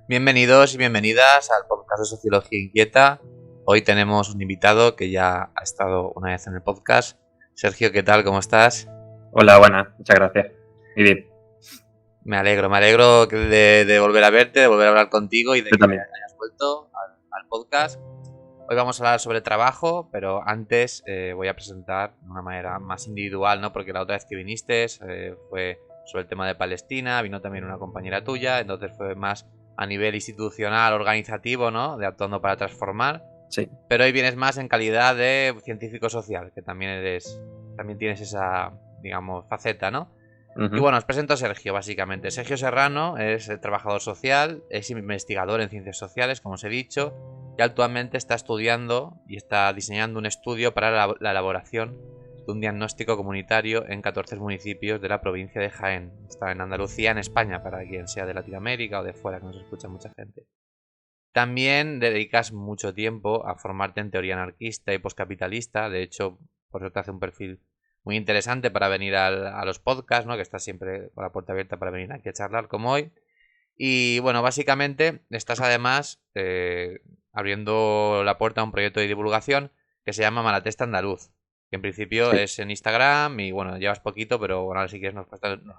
Bienvenidos y bienvenidas al podcast de Sociología Inquieta. Hoy tenemos un invitado que ya ha estado una vez en el podcast. Sergio, ¿qué tal? ¿Cómo estás? Hola, buenas, muchas gracias. Muy bien, Me alegro de volver a verte, de volver a hablar contigo y de yo que también. hayas vuelto al podcast. Hoy vamos a hablar sobre trabajo, pero antes voy a presentar de una manera más individual, ¿no? Porque la otra vez que viniste fue sobre el tema de Palestina, vino también una compañera tuya, entonces fue más a nivel institucional, organizativo, ¿no? De actuando para transformar. Sí, Pero hoy vienes más en calidad de científico social, que también tienes esa, digamos, faceta, ¿no? Y ujú, bueno, os presento a Sergio, básicamente. Sergio Serrano es trabajador social, es investigador en ciencias sociales, como os he dicho, y actualmente está estudiando y está diseñando un estudio para la elaboración de un diagnóstico comunitario en 14 municipios de la provincia de Jaén. Está en Andalucía, en España, para quien sea de Latinoamérica o de fuera, que nos escucha mucha gente. También dedicas mucho tiempo a formarte en teoría anarquista y poscapitalista. De hecho, por eso te hace un perfil muy interesante para venir a los podcasts, ¿no? Que estás siempre con la puerta abierta para venir aquí a charlar como hoy. Y bueno, básicamente estás además abriendo la puerta a un proyecto de divulgación que se llama Malatesta Andaluz. Que en principio sí. es en Instagram y bueno, llevas poquito, pero bueno, ahora si quieres nos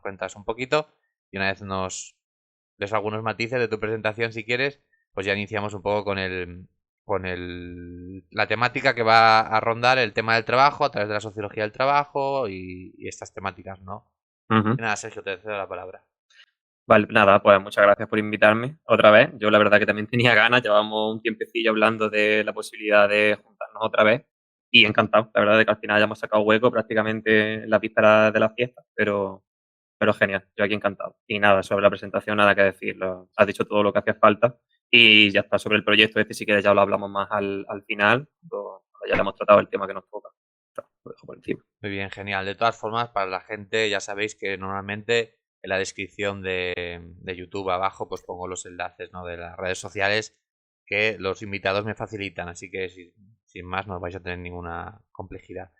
cuentas un poquito y una vez nos des algunos matices de tu presentación si quieres, pues ya iniciamos un poco la temática que va a rondar el tema del trabajo a través de la sociología del trabajo y estas temáticas, ¿no? Ujú. Y nada, Sergio, te cedo la palabra. Vale, nada, pues muchas gracias por invitarme otra vez. Yo la verdad que también tenía ganas, llevamos un tiempecillo hablando de la posibilidad de juntarnos otra vez y encantado, la verdad de que al final ya hemos sacado hueco prácticamente en la víspera de la fiesta, pero genial, yo aquí encantado. Y nada, sobre la presentación nada que decir, has dicho todo lo que hacía falta y ya está sobre el proyecto este, si quieres ya lo hablamos más al final, cuando ya le hemos tratado el tema que nos toca. Lo dejo por encima. Muy bien, genial. De todas formas, para la gente, ya sabéis que normalmente en la descripción de YouTube abajo, pues pongo los enlaces, ¿no? De las redes sociales que los invitados me facilitan, así que sin más no vais a tener ninguna complejidad.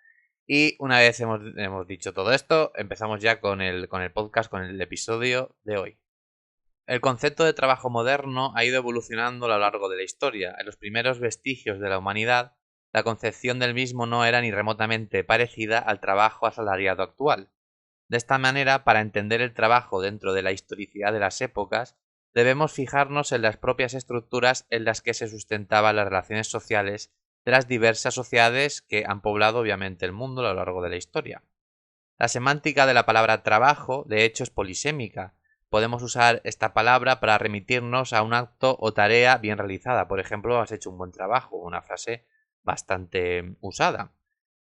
Y una vez hemos dicho todo esto, empezamos ya con el podcast, con el episodio de hoy. El concepto de trabajo moderno ha ido evolucionando a lo largo de la historia. En los primeros vestigios de la humanidad, la concepción del mismo no era ni remotamente parecida al trabajo asalariado actual. De esta manera, para entender el trabajo dentro de la historicidad de las épocas, debemos fijarnos en las propias estructuras en las que se sustentaban las relaciones sociales de las diversas sociedades que han poblado obviamente el mundo a lo largo de la historia. La semántica de la palabra trabajo, de hecho, es polisémica. Podemos usar esta palabra para remitirnos a un acto o tarea bien realizada. Por ejemplo, has hecho un buen trabajo, una frase bastante usada.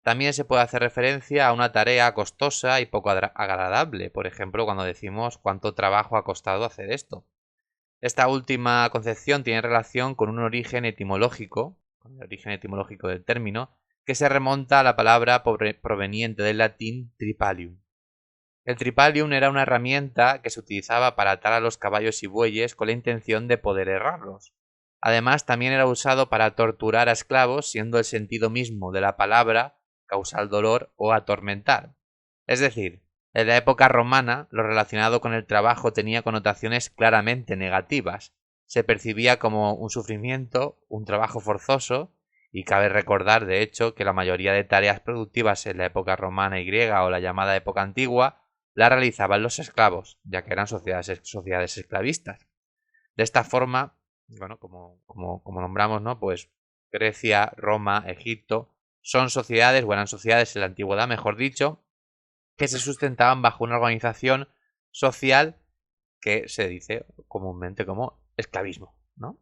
También se puede hacer referencia a una tarea costosa y poco agradable. Por ejemplo, cuando decimos cuánto trabajo ha costado hacer esto. Esta última concepción tiene relación con un origen etimológico, con el origen etimológico del término, que se remonta a la palabra proveniente del latín tripalium. El tripalium era una herramienta que se utilizaba para atar a los caballos y bueyes con la intención de poder herrarlos. Además, también era usado para torturar a esclavos, siendo el sentido mismo de la palabra causar dolor o atormentar. Es decir, en la época romana, lo relacionado con el trabajo tenía connotaciones claramente negativas. Se percibía como un sufrimiento, un trabajo forzoso, y cabe recordar, de hecho, que la mayoría de tareas productivas en la época romana y griega o la llamada época antigua la realizaban los esclavos, ya que eran sociedades esclavistas. De esta forma, bueno, como nombramos, ¿no? Pues Grecia, Roma, Egipto, son sociedades, o eran sociedades en la antigüedad, mejor dicho, que se sustentaban bajo una organización social que se dice comúnmente como esclavismo, ¿no?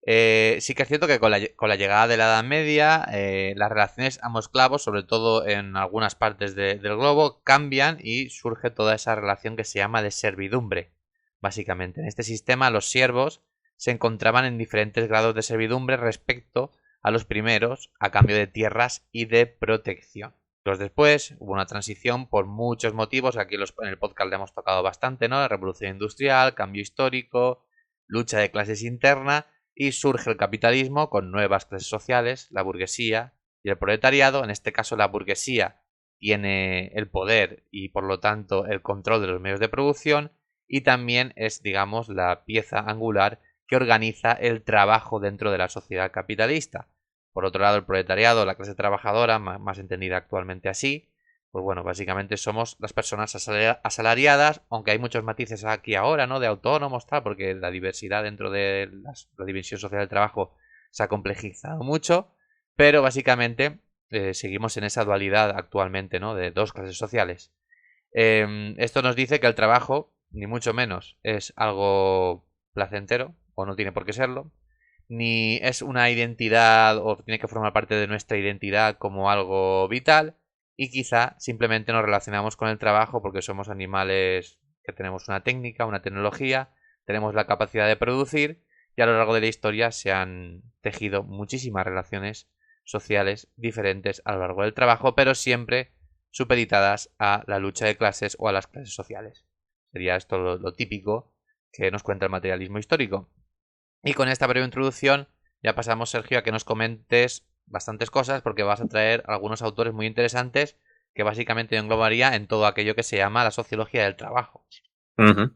Sí que es cierto que con la llegada de la Edad Media, las relaciones amo-esclavos, sobre todo en algunas partes del globo, cambian y surge toda esa relación que se llama de servidumbre. Básicamente, en este sistema los siervos se encontraban en diferentes grados de servidumbre respecto a los primeros, a cambio de tierras y de protección. Los después hubo una transición por muchos motivos, aquí en el podcast le hemos tocado bastante, ¿no? La revolución industrial, cambio histórico, lucha de clases interna, y surge el capitalismo con nuevas clases sociales, la burguesía y el proletariado. En este caso, la burguesía tiene el poder y por lo tanto el control de los medios de producción y también es, digamos, la pieza angular que organiza el trabajo dentro de la sociedad capitalista. Por otro lado, el proletariado, la clase trabajadora, más entendida actualmente así, pues bueno, básicamente somos las personas asalariadas, aunque hay muchos matices aquí ahora, ¿no? De autónomos, tal, porque la diversidad dentro de la división social del trabajo se ha complejizado mucho, pero básicamente seguimos en esa dualidad actualmente, ¿no? De dos clases sociales. Esto nos dice que el trabajo, ni mucho menos, es algo placentero, o no tiene por qué serlo, ni es una identidad o tiene que formar parte de nuestra identidad como algo vital, y quizá simplemente nos relacionamos con el trabajo porque somos animales que tenemos una técnica, una tecnología, tenemos la capacidad de producir, y a lo largo de la historia se han tejido muchísimas relaciones sociales diferentes a lo largo del trabajo, pero siempre supeditadas a la lucha de clases o a las clases sociales. Sería esto lo típico que nos cuenta el materialismo histórico. Y con esta breve introducción ya pasamos, Sergio, a que nos comentes bastantes cosas, porque vas a traer algunos autores muy interesantes que básicamente englobaría en todo aquello que se llama la sociología del trabajo. Ujú.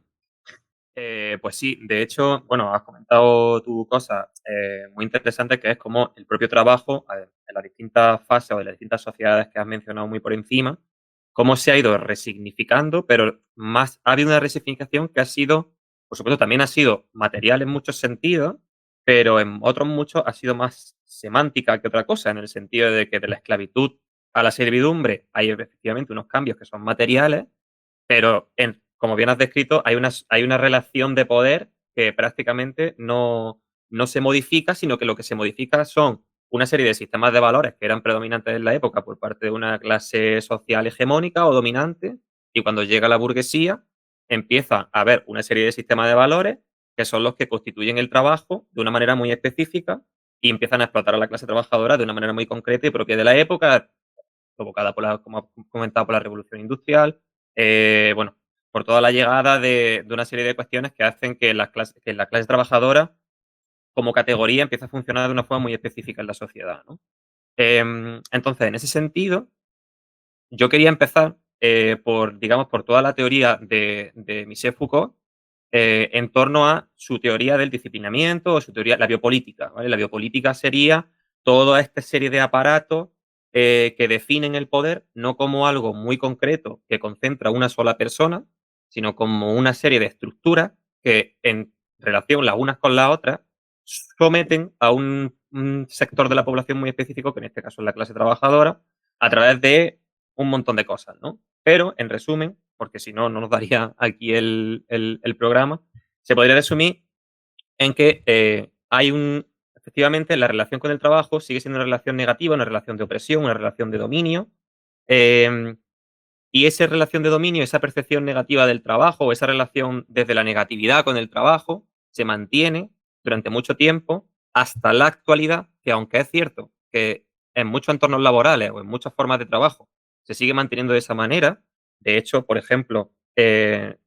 Pues sí, de hecho, bueno, has comentado tu cosa muy interesante, que es como el propio trabajo, en las distintas fases o de las distintas sociedades que has mencionado muy por encima, cómo se ha ido resignificando, pero más ha habido una resignificación que ha sido, por supuesto, también ha sido material en muchos sentidos, pero en otros muchos ha sido más semántica que otra cosa, en el sentido de que de la esclavitud a la servidumbre hay efectivamente unos cambios que son materiales, pero como bien has descrito, hay una relación de poder que prácticamente no se modifica, sino que lo que se modifica son una serie de sistemas de valores que eran predominantes en la época por parte de una clase social hegemónica o dominante, y cuando llega la burguesía empieza a haber una serie de sistemas de valores que son los que constituyen el trabajo de una manera muy específica y empiezan a explotar a la clase trabajadora de una manera muy concreta y propia de la época, provocada como he comentado, por la revolución industrial, bueno, por toda la llegada de una serie de cuestiones que hacen que la clase trabajadora como categoría empiece a funcionar de una forma muy específica en la sociedad, ¿no? Entonces, en ese sentido, yo quería empezar digamos, por toda la teoría de Michel Foucault en torno a su teoría del disciplinamiento o su teoría, la biopolítica, ¿vale? La biopolítica sería toda esta serie de aparatos que definen el poder no como algo muy concreto que concentra una sola persona, sino como una serie de estructuras que en relación las unas con las otras someten a un sector de la población muy específico, que en este caso es la clase trabajadora, a través de un montón de cosas, ¿no? Pero, en resumen, porque si no, no nos daría aquí el programa, se podría resumir en que efectivamente, la relación con el trabajo sigue siendo una relación negativa, una relación de opresión, una relación de dominio. em, y esa relación de dominio, esa percepción negativa del trabajo, o esa relación desde la negatividad con el trabajo, se mantiene durante mucho tiempo hasta la actualidad, que aunque es cierto que en muchos entornos laborales o en muchas formas de trabajo se sigue manteniendo de esa manera. De hecho, por ejemplo, en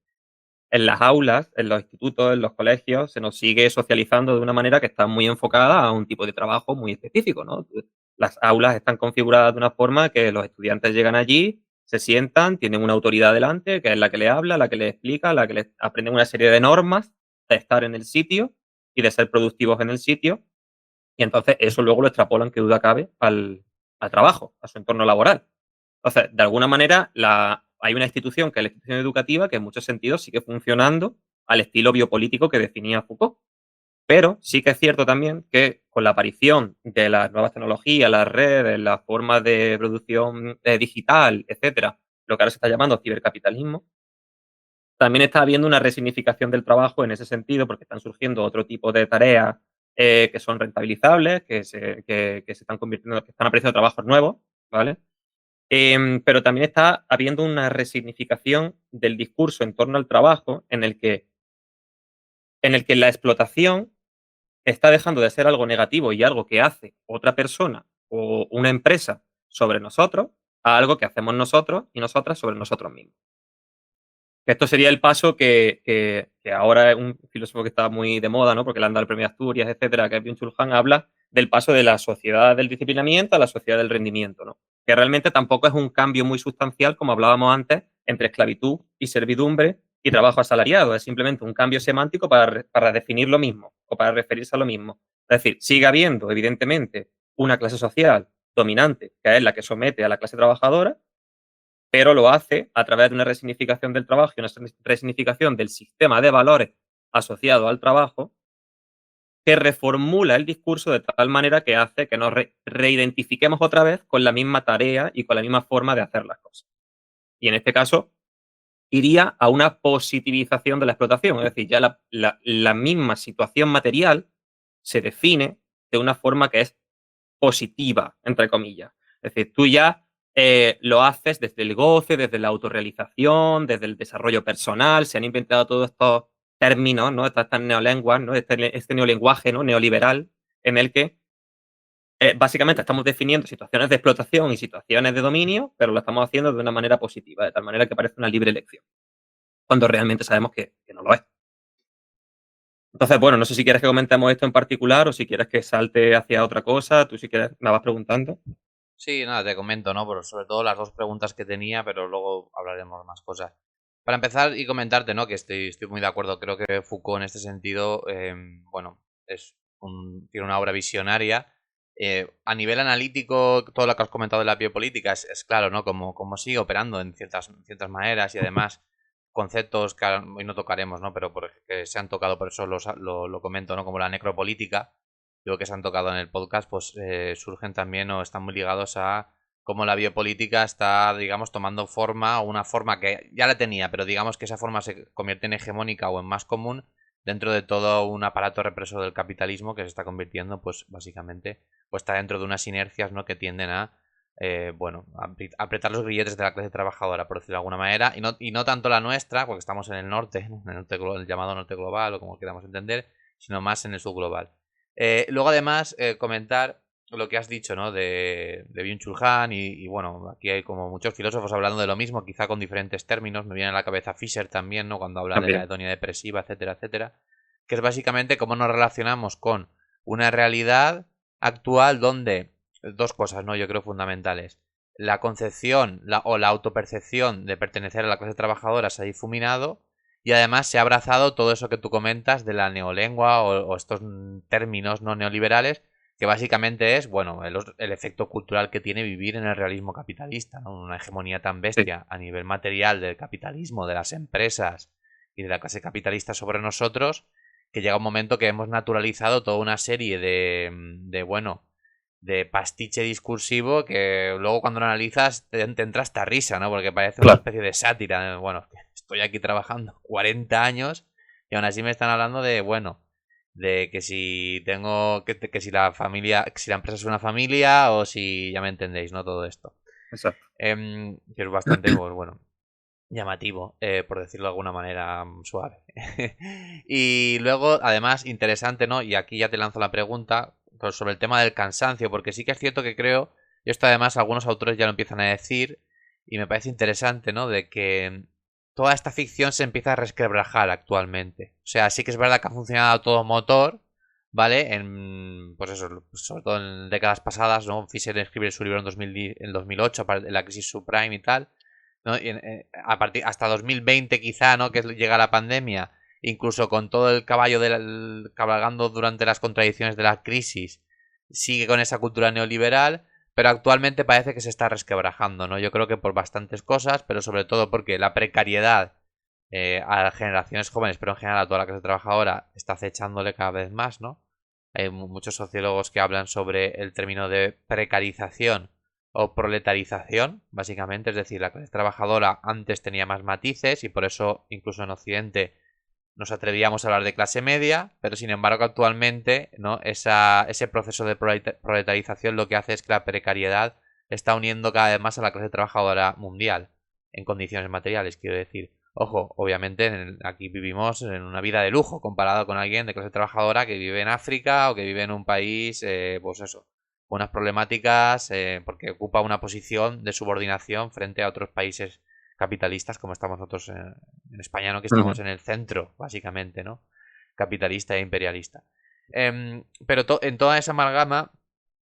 las aulas, en los institutos, en los colegios, se nos sigue socializando de una manera que está muy enfocada a un tipo de trabajo muy específico, ¿no? Las aulas están configuradas de una forma que los estudiantes llegan allí, se sientan, tienen una autoridad delante, que es la que les habla, la que les explica, la que les aprenden una serie de normas de estar en el sitio y de ser productivos en el sitio. Y entonces eso luego lo extrapolan, que duda cabe, al trabajo, a su entorno laboral. Entonces, de alguna manera, hay una institución, que es la institución educativa, que en muchos sentidos sigue funcionando al estilo biopolítico que definía Foucault. Pero sí que es cierto también que con la aparición de las nuevas tecnologías, las redes, las formas de producción digital, etcétera, lo que ahora se está llamando cibercapitalismo, también está habiendo una resignificación del trabajo en ese sentido, porque están surgiendo otro tipo de tareas que son rentabilizables, que se están convirtiendo, que están apareciendo trabajos nuevos, ¿vale? Pero también está habiendo una resignificación del discurso en torno al trabajo, en el que la explotación está dejando de ser algo negativo y algo que hace otra persona o una empresa sobre nosotros, a algo que hacemos nosotros y nosotras sobre nosotros mismos. Que esto sería el paso que ahora es un filósofo que está muy de moda, ¿no? Porque le han dado el premio Asturias, etcétera, que es Byung-Chul Han, habla del paso de la sociedad del disciplinamiento a la sociedad del rendimiento, ¿no? Que realmente tampoco es un cambio muy sustancial, como hablábamos antes, entre esclavitud y servidumbre, y trabajo asalariado. Es simplemente un cambio semántico para definir lo mismo o para referirse a lo mismo. Es decir, sigue habiendo, evidentemente, una clase social dominante, que es la que somete a la clase trabajadora, pero lo hace a través de una resignificación del trabajo y una resignificación del sistema de valores asociado al trabajo, que reformula el discurso de tal manera que hace que nos reidentifiquemos otra vez con la misma tarea y con la misma forma de hacer las cosas. Y en este caso, iría a una positivización de la explotación, es decir, ya la misma situación material se define de una forma que es positiva, entre comillas. Es decir, tú ya lo haces desde el goce, desde la autorrealización, desde el desarrollo personal, se han inventado todos estos términos, ¿no? Estas neolenguas, ¿no? Este neolenguaje, ¿no? Neoliberal, en el que básicamente estamos definiendo situaciones de explotación y situaciones de dominio, pero lo estamos haciendo de una manera positiva, de tal manera que parece una libre elección, cuando realmente sabemos que no lo es. Entonces, bueno, no sé si quieres que comentemos esto en particular o si quieres que salte hacia otra cosa. Tú si quieres me vas preguntando. Sí, nada, te comento, ¿no? Pero sobre todo las dos preguntas que tenía, pero luego hablaremos más cosas. Para empezar y comentarte, ¿no? Que estoy muy de acuerdo. Creo que Foucault en este sentido, bueno, tiene una obra visionaria. A nivel analítico, todo lo que has comentado de la biopolítica es claro, ¿no? Como sigue operando en ciertas maneras y además conceptos que hoy no tocaremos, ¿no? Pero que se han tocado, por eso lo comento, ¿no? Como la necropolítica, digo que se han tocado en el podcast, pues surgen también o están muy ligados a cómo la biopolítica está, digamos, tomando forma, o una forma que ya la tenía, pero digamos que esa forma se convierte en hegemónica o en más común dentro de todo un aparato represor del capitalismo que se está convirtiendo, pues básicamente, pues está dentro de unas inercias, ¿no? Que tienden a, bueno, apretar los grilletes de la clase trabajadora, por decirlo de alguna manera, y no tanto la nuestra, porque estamos en el norte, ¿no? En el llamado norte global o como queramos entender, sino más en el subglobal. Luego, además, comentar lo que has dicho, ¿no? De Byung-Chul Han y, bueno, aquí hay como muchos filósofos hablando de lo mismo, quizá con diferentes términos. Me viene a la cabeza Fisher también, ¿no? Cuando habla de la También. hedonia depresiva, etcétera, etcétera. Que es básicamente cómo nos relacionamos con una realidad actual donde dos cosas, ¿no? Yo creo fundamentales. La concepción o la autopercepción de pertenecer a la clase trabajadora se ha difuminado y además se ha abrazado todo eso que tú comentas de la neolengua o estos términos no neoliberales, que básicamente es, bueno, el efecto cultural que tiene vivir en el realismo capitalista, ¿no? Una hegemonía tan Sí. bestia a nivel material del capitalismo, de las empresas y de la clase capitalista sobre nosotros, que llega un momento que hemos naturalizado toda una serie bueno, de pastiche discursivo que luego cuando lo analizas te entra hasta risa, ¿no? Porque parece una Claro. especie de sátira. Bueno, estoy aquí trabajando 40 años y aún así me están hablando de, bueno, de que si tengo, que si la familia, que si la empresa es una familia o si ya me entendéis, ¿no? Todo esto. Exacto. Que es bastante, pues, bueno, llamativo, por decirlo de alguna manera suave. Y luego, además, interesante, ¿no? Y aquí ya te lanzo la pregunta pues, sobre el tema del cansancio, porque sí que es cierto que creo, y esto además algunos autores ya lo empiezan a decir, y me parece interesante, ¿no? De que toda esta ficción se empieza a resquebrajar actualmente. O sea, sí que es verdad que ha funcionado a todo motor, ¿vale? Pues eso, sobre todo en décadas pasadas, ¿no? Fisher escribe su libro en 2008, en la crisis subprime y tal, ¿no? Y hasta 2020 quizá, ¿no? Que llega la pandemia, incluso con todo el caballo cabalgando durante las contradicciones de la crisis, sigue con esa cultura neoliberal, pero actualmente parece que se está resquebrajando, ¿no? Yo creo que por bastantes cosas, pero sobre todo porque la precariedad a las generaciones jóvenes, pero en general a toda la clase trabajadora, está acechándole cada vez más, ¿no? Hay muchos sociólogos que hablan sobre el término de precarización o proletarización, básicamente, es decir, la clase trabajadora antes tenía más matices y por eso incluso en Occidente nos atrevíamos a hablar de clase media, pero sin embargo actualmente, ¿no? Ese proceso de proletarización lo que hace es que la precariedad está uniendo cada vez más a la clase trabajadora mundial en condiciones materiales, quiero decir. Ojo, obviamente aquí vivimos en una vida de lujo comparado con alguien de clase trabajadora que vive en África o que vive en un país, pues eso, con unas problemáticas porque ocupa una posición de subordinación frente a otros países capitalistas como estamos nosotros en España, ¿no? Que estamos Ujú. en el centro, básicamente, ¿no? Capitalista e imperialista. Pero en toda esa amalgama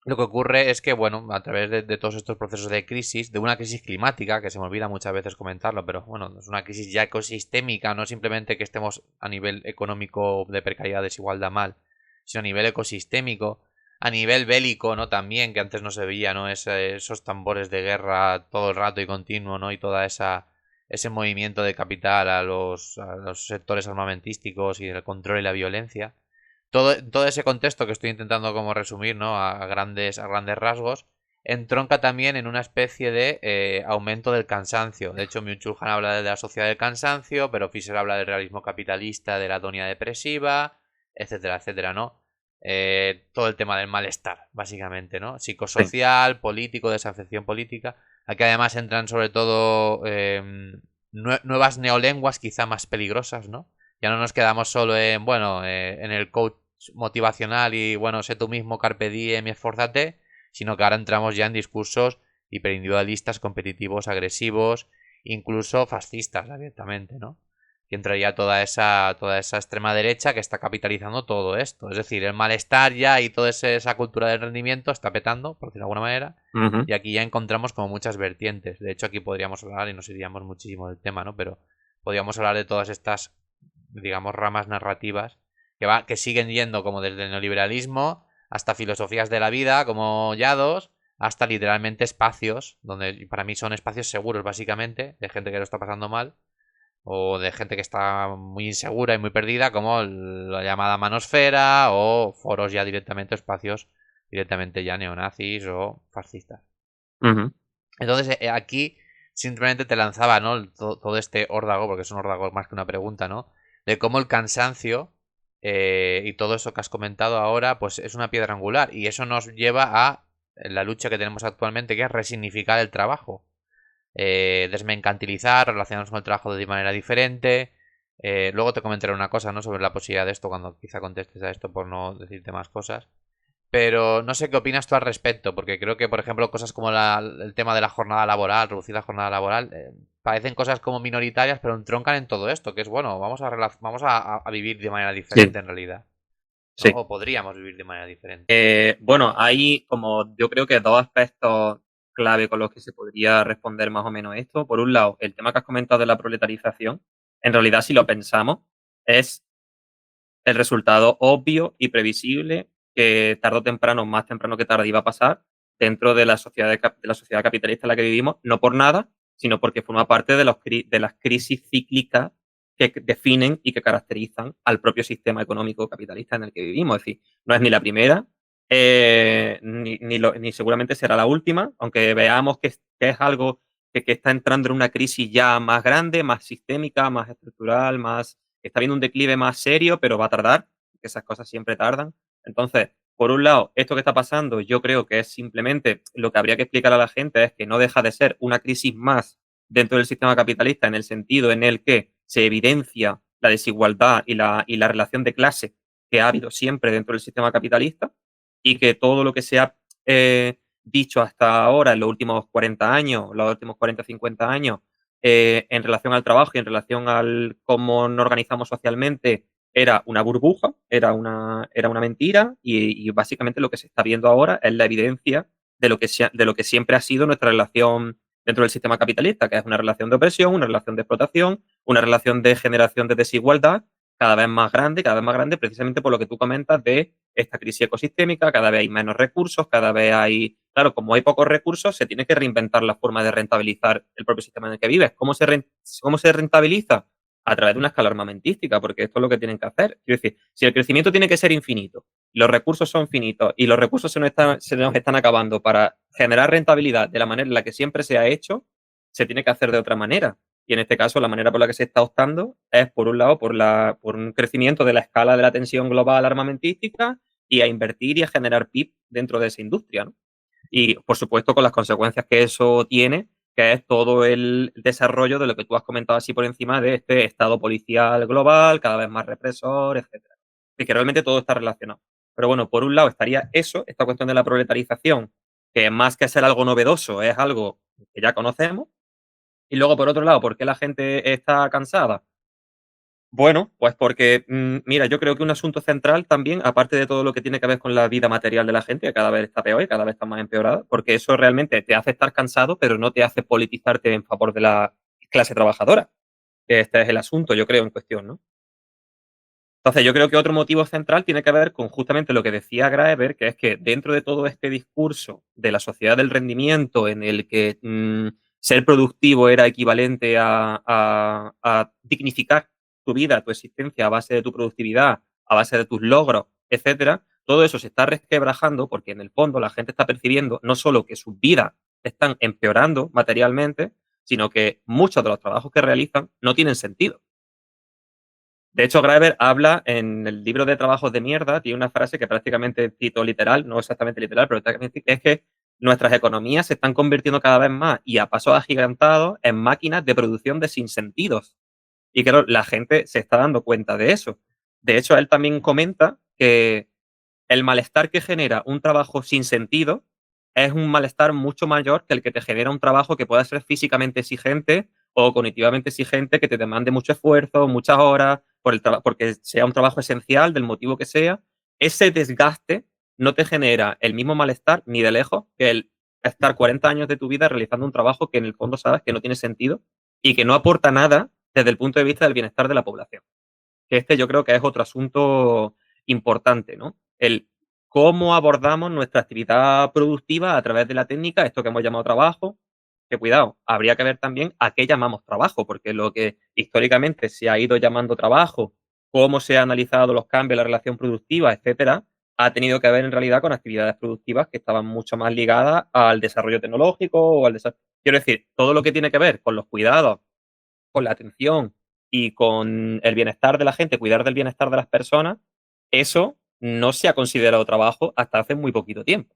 lo que ocurre es que, bueno, a través de todos estos procesos de crisis, de una crisis climática, que se me olvida muchas veces comentarlo, pero bueno, es una crisis ya ecosistémica, no simplemente que estemos a nivel económico de precariedad, desigualdad mal, sino a nivel ecosistémico, a nivel bélico, ¿no? También, que antes no se veía, ¿no? Esos tambores de guerra todo el rato y continuo, ¿no? Y toda ese movimiento de capital a los sectores armamentísticos y el control y la violencia. Todo ese contexto que estoy intentando como resumir, ¿no? A grandes rasgos, entronca también en una especie de aumento del cansancio. De hecho, Byung-Chul Han habla de la sociedad del cansancio, pero Fisher habla del realismo capitalista, de la atonía depresiva, etcétera, etcétera, ¿no? Todo el tema del malestar, básicamente, ¿no? Sí, Psicosocial, político, desafección política. Aquí además entran sobre todo nuevas neolenguas quizá más peligrosas, ¿no? Ya no nos quedamos solo en, bueno, en el coach motivacional y, bueno, sé tú mismo, carpe diem y esfuérzate, sino que ahora entramos ya en discursos hiperindividualistas, competitivos, agresivos, incluso fascistas abiertamente, ¿no? Que entraría toda esa extrema derecha que está capitalizando todo esto. Es decir, el malestar ya y toda esa cultura del rendimiento está petando, por decirlo de alguna manera, ujú, y aquí ya encontramos como muchas vertientes. De hecho, aquí podríamos hablar, y nos iríamos muchísimo del tema, ¿no? Pero podríamos hablar de todas estas, digamos, ramas narrativas que siguen yendo como desde el neoliberalismo hasta filosofías de la vida como Yados, hasta literalmente espacios, donde para mí son espacios seguros básicamente, de gente que lo está pasando mal, o de gente que está muy insegura y muy perdida, como la llamada manosfera, o foros ya directamente, espacios directamente ya neonazis o fascistas. ujú. Entonces, aquí simplemente te lanzaba, ¿no? Todo este órdago, porque es un órdago más que una pregunta, ¿no? De cómo el cansancio y todo eso que has comentado ahora, pues es una piedra angular. Y eso nos lleva a la lucha que tenemos actualmente, que es resignificar el trabajo. Desmercantilizar, relacionarnos con el trabajo de manera diferente. Luego te comentaré una cosa, ¿no? Sobre la posibilidad de esto, cuando quizá contestes a esto por no decirte más cosas. Pero no sé qué opinas tú al respecto, porque creo que, por ejemplo, cosas como el tema de la jornada laboral, reducir la jornada laboral, parecen cosas como minoritarias, pero entroncan en todo esto, que es bueno, vamos a vivir de manera Sí, diferente en realidad, ¿no? sí. O podríamos vivir de manera diferente. Bueno, hay como yo creo que dos aspectos clave con los que se podría responder más o menos esto. Por un lado, el tema que has comentado de la proletarización, en realidad, si lo pensamos, es el resultado obvio y previsible que tarde o temprano, más temprano que tarde, iba a pasar dentro de la sociedad, de la sociedad capitalista en la que vivimos, no por nada, sino porque forma parte de las crisis cíclicas que definen y que caracterizan al propio sistema económico capitalista en el que vivimos. Es decir, no es ni la primera, ni seguramente será la última, aunque veamos que es algo que está entrando en una crisis ya más grande, más sistémica, más estructural, más está viendo un declive más serio, pero va a tardar, que esas cosas siempre tardan. Entonces, por un lado, esto que está pasando, yo creo que es simplemente lo que habría que explicar a la gente es que no deja de ser una crisis más dentro del sistema capitalista en el sentido en el que se evidencia la desigualdad y la relación de clase que ha habido siempre dentro del sistema capitalista y que todo lo que se ha dicho hasta ahora en los últimos 40 años, los últimos 40 50 años, en relación al trabajo y en relación al cómo nos organizamos socialmente, era una burbuja, era una mentira y básicamente lo que se está viendo ahora es la evidencia de lo que siempre ha sido nuestra relación dentro del sistema capitalista, que es una relación de opresión, una relación de explotación, una relación de generación de desigualdad cada vez más grande, precisamente por lo que tú comentas de esta crisis ecosistémica, cada vez hay menos recursos, cada vez hay, claro, como hay pocos recursos, se tiene que reinventar la forma de rentabilizar el propio sistema en el que vives. ¿Cómo se rentabiliza? A través de una escala armamentística, porque esto es lo que tienen que hacer. Quiero decir, si el crecimiento tiene que ser infinito, los recursos son finitos y los recursos se nos están acabando para generar rentabilidad de la manera en la que siempre se ha hecho, se tiene que hacer de otra manera. Y en este caso, la manera por la que se está optando es, por un lado, por un crecimiento de la escala de la tensión global armamentística y a invertir y a generar PIB dentro de esa industria, ¿no? Y, por supuesto, con las consecuencias que eso tiene, que es todo el desarrollo de lo que tú has comentado así por encima de este estado policial global, cada vez más represor, etcétera. Y que realmente todo está relacionado. Pero bueno, por un lado estaría eso, esta cuestión de la proletarización, que más que ser algo novedoso, es algo que ya conocemos. Y luego, por otro lado, ¿por qué la gente está cansada? Bueno, pues porque, mira, yo creo que un asunto central también, aparte de todo lo que tiene que ver con la vida material de la gente, que cada vez está peor y cada vez está más empeorada, porque eso realmente te hace estar cansado, pero no te hace politizarte en favor de la clase trabajadora. Que este es el asunto, yo creo, en cuestión, ¿no? Entonces, yo creo que otro motivo central tiene que ver con justamente lo que decía Graeber, que es que dentro de todo este discurso de la sociedad del rendimiento, en el que ser productivo era equivalente a dignificar tu vida, tu existencia a base de tu productividad, a base de tus logros, etcétera, todo eso se está resquebrajando porque en el fondo la gente está percibiendo no solo que sus vidas están empeorando materialmente, sino que muchos de los trabajos que realizan no tienen sentido. De hecho, Graeber habla en el libro de Trabajos de mierda, tiene una frase que prácticamente cito literal, no exactamente literal, pero es que nuestras economías se están convirtiendo cada vez más y a pasos agigantados en máquinas de producción de sinsentidos. Y claro, la gente se está dando cuenta de eso. De hecho, él también comenta que el malestar que genera un trabajo sin sentido es un malestar mucho mayor que el que te genera un trabajo que pueda ser físicamente exigente o cognitivamente exigente, que te demande mucho esfuerzo, muchas horas, porque sea un trabajo esencial, del motivo que sea. Ese desgaste no te genera el mismo malestar ni de lejos que el estar 40 años de tu vida realizando un trabajo que en el fondo sabes que no tiene sentido y que no aporta nada desde el punto de vista del bienestar de la población. Que este yo creo que es otro asunto importante, ¿no? El cómo abordamos nuestra actividad productiva a través de la técnica, esto que hemos llamado trabajo, que cuidado, habría que ver también a qué llamamos trabajo, porque lo que históricamente se ha ido llamando trabajo, cómo se han analizado los cambios en la relación productiva, etcétera, ha tenido que ver en realidad con actividades productivas que estaban mucho más ligadas al desarrollo tecnológico o al desarrollo. Quiero decir, todo lo que tiene que ver con los cuidados, con la atención y con el bienestar de la gente, cuidar del bienestar de las personas, eso no se ha considerado trabajo hasta hace muy poquito tiempo.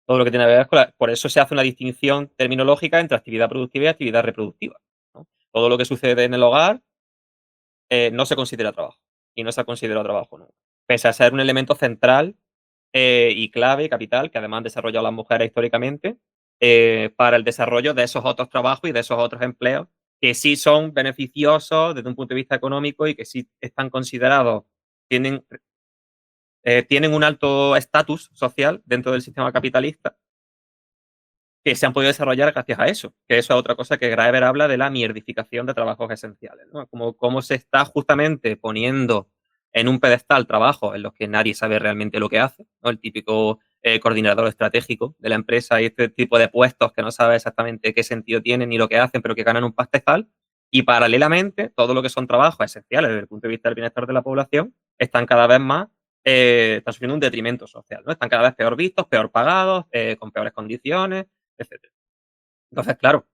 Todo lo que tiene que ver con por eso se hace una distinción terminológica entre actividad productiva y actividad reproductiva, ¿no? Todo lo que sucede en el hogar no se considera trabajo y no se ha considerado trabajo nunca. Pese a ser un elemento central y clave, capital, que además han desarrollado las mujeres históricamente, para el desarrollo de esos otros trabajos y de esos otros empleos que sí son beneficiosos desde un punto de vista económico y que sí están considerados, tienen, tienen un alto estatus social dentro del sistema capitalista que se han podido desarrollar gracias a eso, que eso es otra cosa que Graeber habla de la mierdificación de trabajos esenciales, ¿no? Como cómo se está justamente poniendo en un pedestal trabajos en los que nadie sabe realmente lo que hace, ¿no? El típico coordinador estratégico de la empresa y este tipo de puestos que no sabe exactamente qué sentido tienen ni lo que hacen, pero que ganan un pastizal. Y paralelamente, todo lo que son trabajos esenciales desde el punto de vista del bienestar de la población están cada vez más, están sufriendo un detrimento social, ¿no? Están cada vez peor vistos, peor pagados, con peores condiciones, etcétera. Entonces, claro,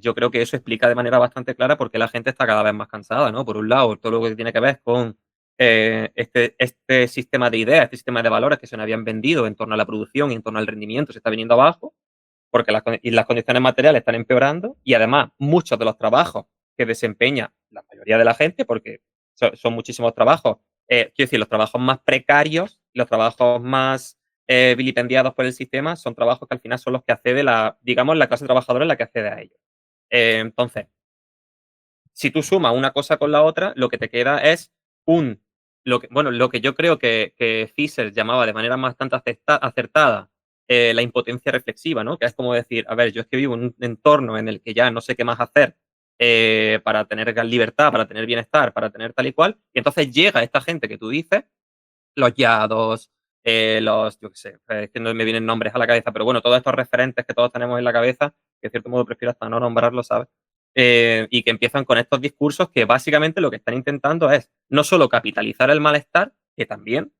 yo creo que eso explica de manera bastante clara por qué la gente está cada vez más cansada, ¿no? Por un lado, todo lo que tiene que ver con este sistema de ideas, este sistema de valores que se nos habían vendido en torno a la producción y en torno al rendimiento se está viniendo abajo, porque las condiciones materiales están empeorando y además muchos de los trabajos que desempeña la mayoría de la gente, porque son muchísimos trabajos, quiero decir, los trabajos más precarios, los trabajos más vilipendiados por el sistema, son trabajos que al final son los que accede digamos, la clase trabajadora es la que accede a ellos. Entonces, si tú sumas una cosa con la otra, lo que te queda es lo que yo creo que Fischer llamaba de manera bastante acertada la impotencia reflexiva, ¿no? Que es como decir, a ver, yo es que vivo en un entorno en el que ya no sé qué más hacer para tener libertad, para tener bienestar, para tener tal y cual, y entonces llega esta gente que tú dices, los Yados, yo qué sé, es que no me vienen nombres a la cabeza, pero bueno, todos estos referentes que todos tenemos en la cabeza, que de cierto modo prefiero hasta no nombrarlos, ¿sabes? Y que empiezan con estos discursos que básicamente lo que están intentando es no solo capitalizar el malestar, que también,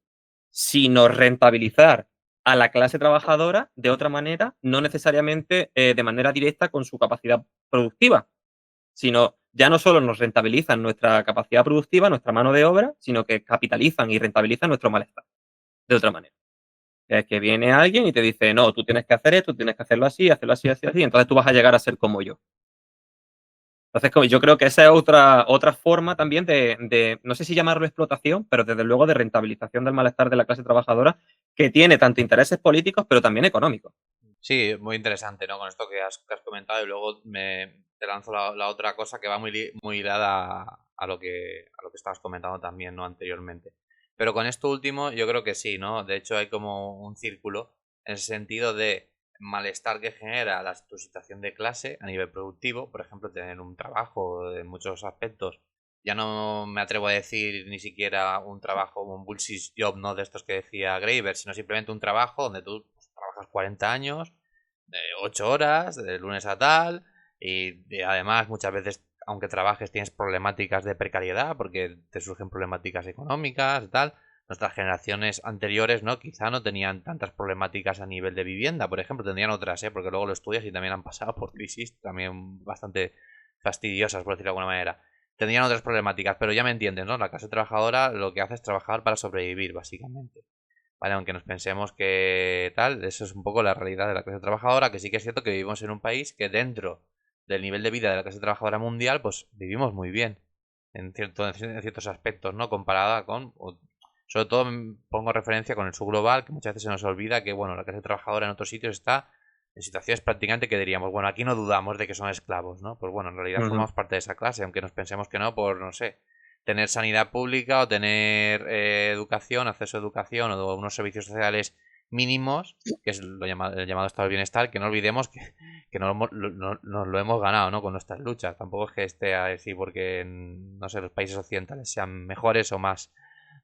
sino rentabilizar a la clase trabajadora de otra manera, no necesariamente de manera directa con su capacidad productiva, sino ya no solo nos rentabilizan nuestra capacidad productiva, nuestra mano de obra, sino que capitalizan y rentabilizan nuestro malestar de otra manera. Es que viene alguien y te dice, no, tú tienes que hacer esto, tienes que hacerlo así, así, así, entonces tú vas a llegar a ser como yo. Entonces, yo creo que esa es otra forma también no sé si llamarlo explotación, pero desde luego de rentabilización del malestar de la clase trabajadora, que tiene tanto intereses políticos, pero también económicos. Sí, muy interesante, ¿no? Con esto que has comentado y luego te lanzo la otra cosa que va muy ligada a lo que estabas comentando también, ¿no? Anteriormente. Pero con esto último yo creo que sí, ¿no? De hecho hay como un círculo en el sentido de malestar que genera tu situación de clase a nivel productivo, por ejemplo, tener un trabajo en muchos aspectos. Ya no me atrevo a decir ni siquiera un trabajo, un bullshit job, ¿no? De estos que decía Graeber, sino simplemente un trabajo donde tú pues, trabajas 40 años, de 8 horas, de lunes a tal, y además muchas veces, aunque trabajes, tienes problemáticas de precariedad porque te surgen problemáticas económicas y tal. Nuestras generaciones anteriores, ¿no? Quizá no tenían tantas problemáticas a nivel de vivienda, por ejemplo, tendrían otras, ¿eh? Porque luego lo estudias y también han pasado por crisis también bastante fastidiosas, por decirlo de alguna manera. Tendrían otras problemáticas, pero ya me entiendes, ¿no? La clase trabajadora lo que hace es trabajar para sobrevivir, básicamente. Vale, aunque nos pensemos que tal, eso es un poco la realidad de la clase trabajadora, que sí que es cierto que vivimos en un país que dentro del nivel de vida de la clase trabajadora mundial, pues vivimos muy bien en ciertos aspectos, ¿no? Comparada con, sobre todo pongo referencia con el sur global, que muchas veces se nos olvida que, bueno, la clase trabajadora en otros sitios está en situaciones prácticamente que diríamos, bueno, aquí no dudamos de que son esclavos, ¿no? Pues bueno, en realidad Ujú. formamos parte de esa clase, aunque nos pensemos que no, por, no sé, tener sanidad pública o tener educación, acceso a educación o unos servicios sociales mínimos, que es el llamado estado del bienestar, que no olvidemos que nos lo hemos ganado, ¿no? Con nuestras luchas. Tampoco es que esté a decir porque, no sé, los países occidentales sean mejores o más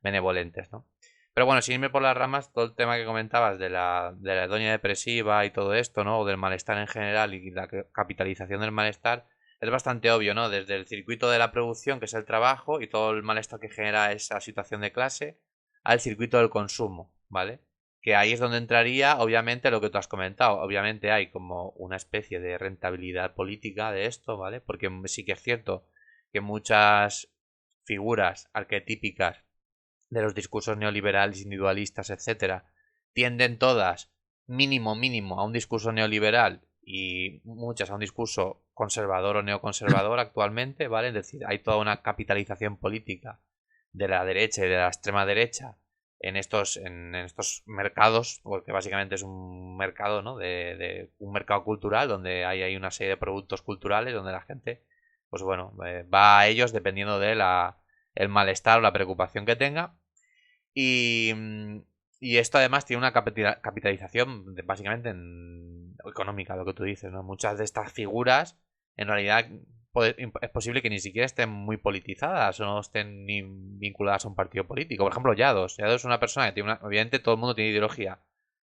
benevolentes, ¿no? Pero bueno, sin irme por las ramas, todo el tema que comentabas de la doña depresiva y todo esto, ¿no? O del malestar en general y la capitalización del malestar, es bastante obvio, ¿no? Desde el circuito de la producción, que es el trabajo, y todo el malestar que genera esa situación de clase, al circuito del consumo, ¿vale? Que ahí es donde entraría, obviamente, lo que tú has comentado. Obviamente hay como una especie de rentabilidad política de esto, ¿vale? Porque sí que es cierto que muchas figuras arquetípicas de los discursos neoliberales, individualistas, etcétera, tienden todas mínimo a un discurso neoliberal y muchas a un discurso conservador o neoconservador actualmente, ¿vale? Es decir, hay toda una capitalización política de la derecha y de la extrema derecha en estos mercados, porque básicamente es un mercado, ¿no? De un mercado cultural donde hay una serie de productos culturales donde la gente, pues bueno, va a ellos dependiendo de el malestar o la preocupación que tenga. Y, y esto además tiene una capitalización básicamente económica, lo que tú dices, ¿no? Muchas de estas figuras en realidad es posible que ni siquiera estén muy politizadas o no estén ni vinculadas a un partido político. Por ejemplo, Yados. Yados es una persona que tiene obviamente todo el mundo tiene ideología,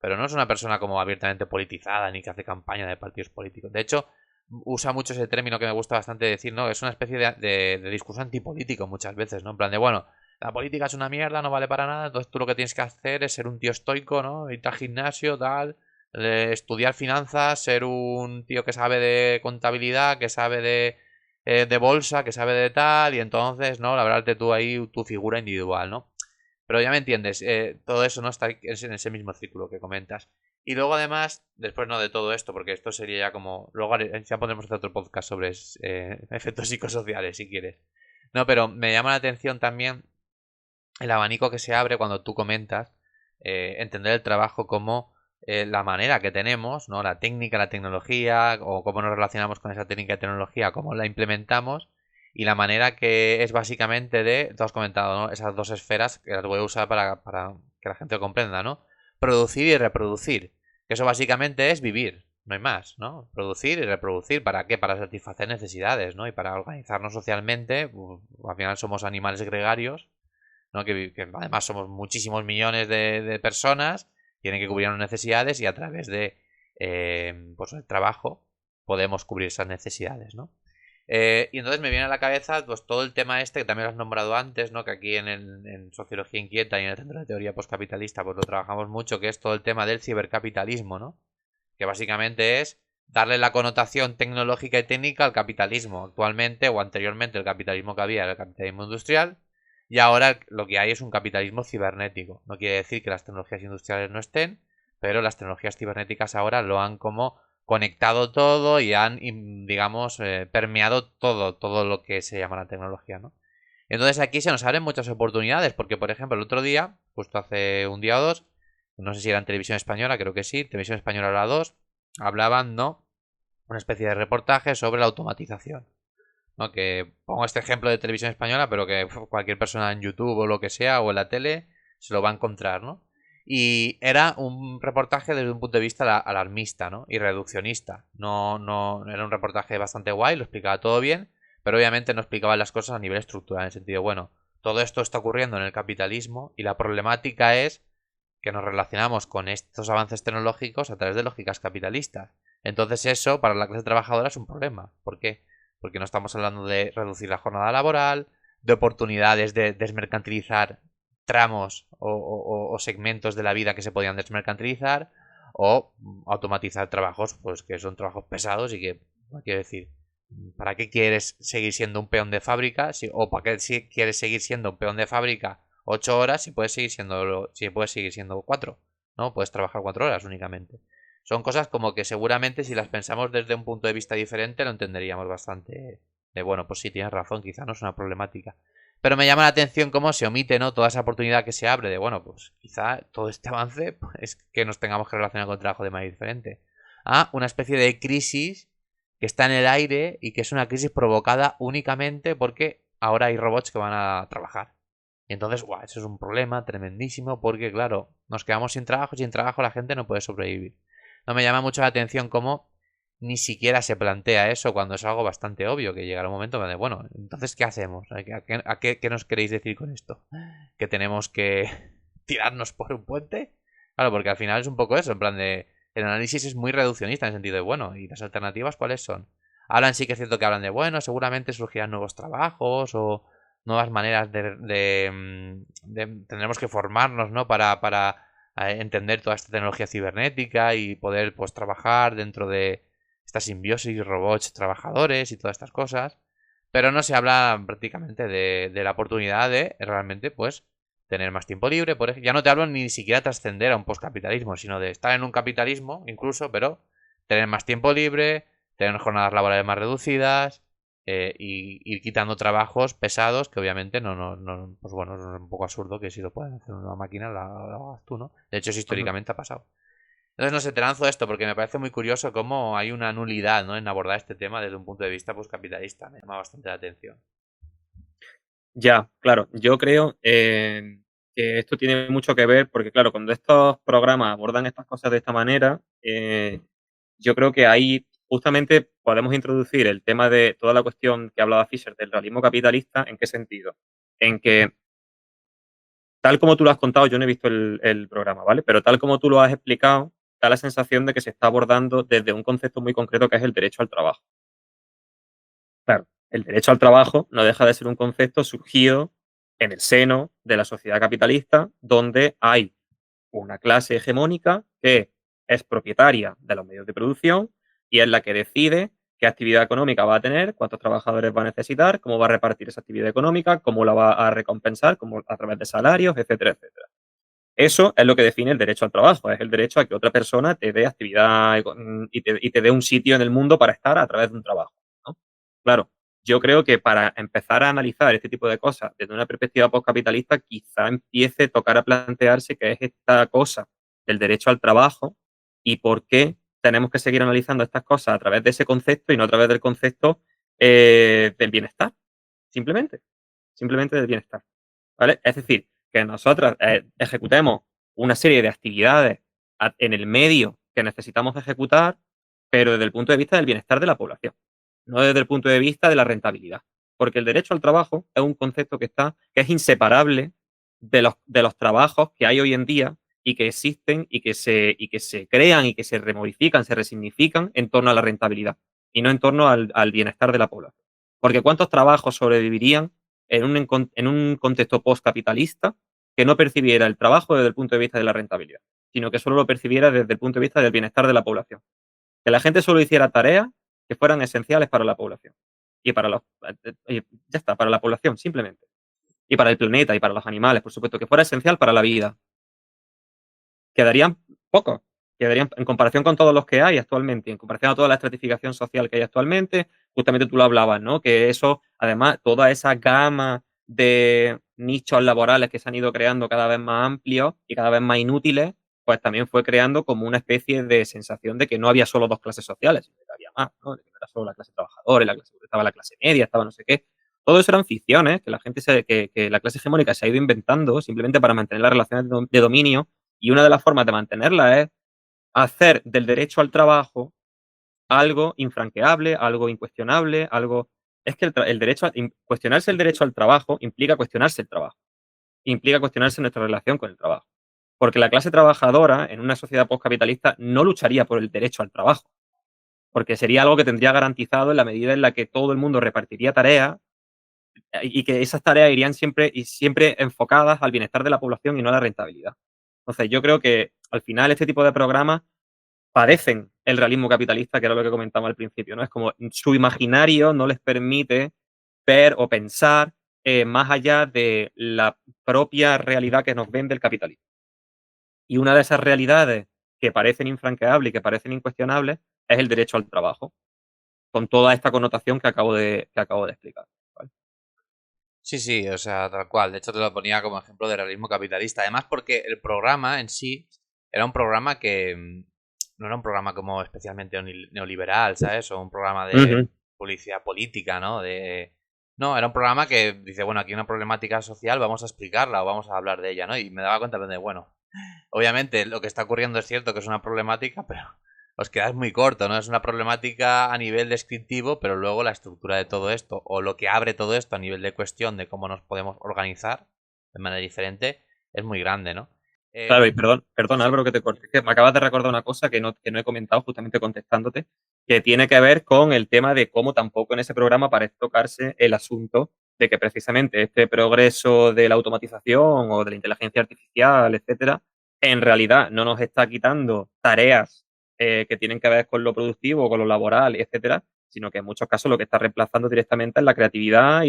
pero no es una persona como abiertamente politizada ni que hace campaña de partidos políticos. De hecho, usa mucho ese término que me gusta bastante decir, ¿no? Es una especie de discurso antipolítico muchas veces, ¿no? En plan de, bueno, la política es una mierda, no vale para nada, entonces tú lo que tienes que hacer es ser un tío estoico, ¿no? Ir al gimnasio, tal, estudiar finanzas, ser un tío que sabe de contabilidad, que sabe de bolsa, que sabe de tal, y entonces, ¿no? Labrarte tú ahí tu figura individual, ¿no? Pero ya me entiendes, todo eso no está en ese mismo círculo que comentas. Y luego además, después no de todo esto, porque esto sería ya como... Luego ya podremos hacer otro podcast sobre efectos psicosociales, si quieres. No, pero me llama la atención también el abanico que se abre cuando tú comentas entender el trabajo como la manera que tenemos, ¿no? La técnica, la tecnología, o cómo nos relacionamos con esa técnica y tecnología, cómo la implementamos, y la manera que es básicamente de, tú has comentado, ¿no? Esas dos esferas que las voy a usar para que la gente lo comprenda, ¿no? Producir y reproducir. Que eso básicamente es vivir, no hay más, ¿no? Producir y reproducir. ¿Para qué? Para satisfacer necesidades, ¿no? Y para organizarnos socialmente. Pues, al final somos animales gregarios, ¿no? Que además somos muchísimos millones de personas, tienen que cubrir unas necesidades y a través de pues el trabajo podemos cubrir esas necesidades, ¿no? Y entonces me viene a la cabeza pues todo el tema este que también lo has nombrado antes, ¿no? Que aquí en Sociología Inquieta y en el Centro de Teoría Postcapitalista pues lo trabajamos mucho, que es todo el tema del cibercapitalismo, ¿no? Que básicamente es darle la connotación tecnológica y técnica al capitalismo. Actualmente o anteriormente el capitalismo que había era el capitalismo industrial, y ahora lo que hay es un capitalismo cibernético. No quiere decir que las tecnologías industriales no estén, pero las tecnologías cibernéticas ahora lo han como conectado todo y han, digamos, permeado todo lo que se llama la tecnología, ¿no? Entonces aquí se nos abren muchas oportunidades, porque por ejemplo el otro día, justo hace un día o dos, no sé si era en Televisión Española, creo que sí, Televisión Española la 2, hablaban, ¿no? Una especie de reportaje sobre la automatización. ¿no? Que pongo este ejemplo de televisión española, pero que cualquier persona en YouTube o lo que sea, o en la tele, se lo va a encontrar, ¿no? Y era un reportaje desde un punto de vista alarmista, ¿no? Y reduccionista. No, era un reportaje bastante guay, lo explicaba todo bien, pero obviamente no explicaba las cosas a nivel estructural, en el sentido, bueno, todo esto está ocurriendo en el capitalismo y la problemática es que nos relacionamos con estos avances tecnológicos a través de lógicas capitalistas. Entonces eso para la clase trabajadora es un problema. ¿Por qué? Porque no estamos hablando de reducir la jornada laboral, de oportunidades de desmercantilizar tramos o segmentos de la vida que se podían desmercantilizar, o automatizar trabajos pues que son trabajos pesados y que, quiero decir, ¿para qué quieres seguir siendo un peón de fábrica? ¿O para qué quieres seguir siendo un peón de fábrica 8 horas si puedes seguir siendo 4? ¿No? Puedes trabajar 4 horas únicamente. Son cosas como que seguramente si las pensamos desde un punto de vista diferente lo entenderíamos bastante. De bueno, pues sí, tienes razón, quizá no es una problemática. Pero me llama la atención cómo se omite, ¿no? Toda esa oportunidad que se abre de, bueno, pues quizá todo este avance es que nos tengamos que relacionar con el trabajo de manera diferente. Una especie de crisis que está en el aire y que es una crisis provocada únicamente porque ahora hay robots que van a trabajar. Y entonces, guau, eso es un problema tremendísimo porque, claro, nos quedamos sin trabajo y sin trabajo la gente no puede sobrevivir. No me llama mucho la atención cómo ni siquiera se plantea eso cuando es algo bastante obvio, que llegará un momento donde, bueno, entonces, ¿qué hacemos? ¿Qué nos queréis decir con esto? ¿Que tenemos que tirarnos por un puente? Claro, porque al final es un poco eso, en plan de... El análisis es muy reduccionista en el sentido de, bueno, ¿y las alternativas cuáles son? Hablan, sí que es cierto que hablan de, bueno, seguramente surgirán nuevos trabajos o nuevas maneras tendremos que formarnos, ¿no? Para entender toda esta tecnología cibernética y poder, pues, trabajar dentro de esta simbiosis robots trabajadores y todas estas cosas. Pero no se habla prácticamente de la oportunidad de realmente, pues, tener más tiempo libre. Por ejemplo, ya no te hablo ni siquiera trascender a un postcapitalismo, sino de estar en un capitalismo, incluso, pero tener más tiempo libre, tener jornadas laborales más reducidas, y ir quitando trabajos pesados que obviamente pues bueno, es un poco absurdo que si lo pueden hacer una máquina lo hagas tú, ¿no? De hecho, eso Ujú. históricamente ha pasado. Entonces, no sé, te lanzo esto porque me parece muy curioso cómo hay una nulidad, ¿no? En abordar este tema desde un punto de vista pues capitalista. Me llama bastante la atención. Ya, claro. Yo creo que esto tiene mucho que ver porque, claro, cuando estos programas abordan estas cosas de esta manera, yo creo que ahí justamente podemos introducir el tema de toda la cuestión que hablaba Fisher del realismo capitalista. ¿En qué sentido? En que, tal como tú lo has contado, yo no he visto el programa, ¿vale? Pero tal como tú lo has explicado, da la sensación de que se está abordando desde un concepto muy concreto que es el derecho al trabajo. Claro, el derecho al trabajo no deja de ser un concepto surgido en el seno de la sociedad capitalista, donde hay una clase hegemónica que es propietaria de los medios de producción y es la que decide qué actividad económica va a tener, cuántos trabajadores va a necesitar, cómo va a repartir esa actividad económica, cómo la va a recompensar, cómo, a través de salarios, etcétera, etcétera. Eso es lo que define el derecho al trabajo, es el derecho a que otra persona te dé actividad y te dé un sitio en el mundo para estar a través de un trabajo, ¿no? Claro, yo creo que para empezar a analizar este tipo de cosas desde una perspectiva postcapitalista, quizá empiece a tocar a plantearse qué es esta cosa del derecho al trabajo y por qué tenemos que seguir analizando estas cosas a través de ese concepto y no a través del concepto del bienestar, simplemente, simplemente del bienestar, ¿vale? Es decir, que nosotros ejecutemos una serie de actividades en el medio que necesitamos ejecutar, pero desde el punto de vista del bienestar de la población, no desde el punto de vista de la rentabilidad. Porque el derecho al trabajo es un concepto que es inseparable de los trabajos que hay hoy en día y que existen y que se crean y que se remodifican, se resignifican en torno a la rentabilidad y no en torno al bienestar de la población. Porque ¿cuántos trabajos sobrevivirían en un contexto postcapitalista que no percibiera el trabajo desde el punto de vista de la rentabilidad, sino que solo lo percibiera desde el punto de vista del bienestar de la población? Que la gente solo hiciera tareas que fueran esenciales para la población. Y para los, ya está, para la población, simplemente. Y para el planeta y para los animales, por supuesto, que fuera esencial para la vida. Quedarían pocos. Quedarían, en comparación con todos los que hay actualmente, en comparación a toda la estratificación social que hay actualmente, justamente tú lo hablabas, ¿no? Que eso, además, toda esa gama de nichos laborales que se han ido creando cada vez más amplios y cada vez más inútiles, pues también fue creando como una especie de sensación de que no había solo dos clases sociales, sino que había había más, ¿no? De que no era solo la clase trabajadora, estaba la clase media, estaba no sé qué. Todo eso eran ficciones que que la clase hegemónica se ha ido inventando simplemente para mantener las relaciones de dominio, y una de las formas de mantenerla es hacer del derecho al trabajo algo infranqueable, algo incuestionable, algo... Es que el derecho cuestionarse el derecho al trabajo implica cuestionarse el trabajo, implica cuestionarse nuestra relación con el trabajo. Porque la clase trabajadora en una sociedad postcapitalista no lucharía por el derecho al trabajo, porque sería algo que tendría garantizado en la medida en la que todo el mundo repartiría tareas y que esas tareas irían siempre enfocadas al bienestar de la población y no a la rentabilidad. Entonces, yo creo que al final este tipo de programas padecen el realismo capitalista, que era lo que comentaba al principio, ¿no? Es como su imaginario no les permite ver o pensar más allá de la propia realidad que nos vende el capitalismo. Y una de esas realidades que parecen infranqueables y que parecen incuestionables es el derecho al trabajo, con toda esta connotación que acabo de explicar. ¿Vale? Sí, sí, o sea, tal cual. De hecho, te lo ponía como ejemplo de realismo capitalista. Además, porque el programa en sí era un programa que no era un programa como especialmente neoliberal, ¿sabes? O un programa de Ujú. publicidad política, ¿no? No, era un programa que dice, bueno, aquí hay una problemática social, vamos a explicarla o vamos a hablar de ella, ¿no? Y me daba cuenta de, bueno, obviamente lo que está ocurriendo es cierto que es una problemática, pero os quedáis muy corto, ¿no? Es una problemática a nivel descriptivo, pero luego la estructura de todo esto, o lo que abre todo esto a nivel de cuestión de cómo nos podemos organizar de manera diferente, es muy grande, ¿no? Claro, y Sí, perdón sí. Álvaro que te corte, que me acabas de recordar una cosa que no he comentado justamente contestándote, que tiene que ver con el tema de cómo tampoco en ese programa parece tocarse el asunto de que precisamente este progreso de la automatización o de la inteligencia artificial, etcétera, en realidad no nos está quitando tareas que tienen que ver con lo productivo, con lo laboral, etcétera, sino que en muchos casos lo que está reemplazando directamente es la creatividad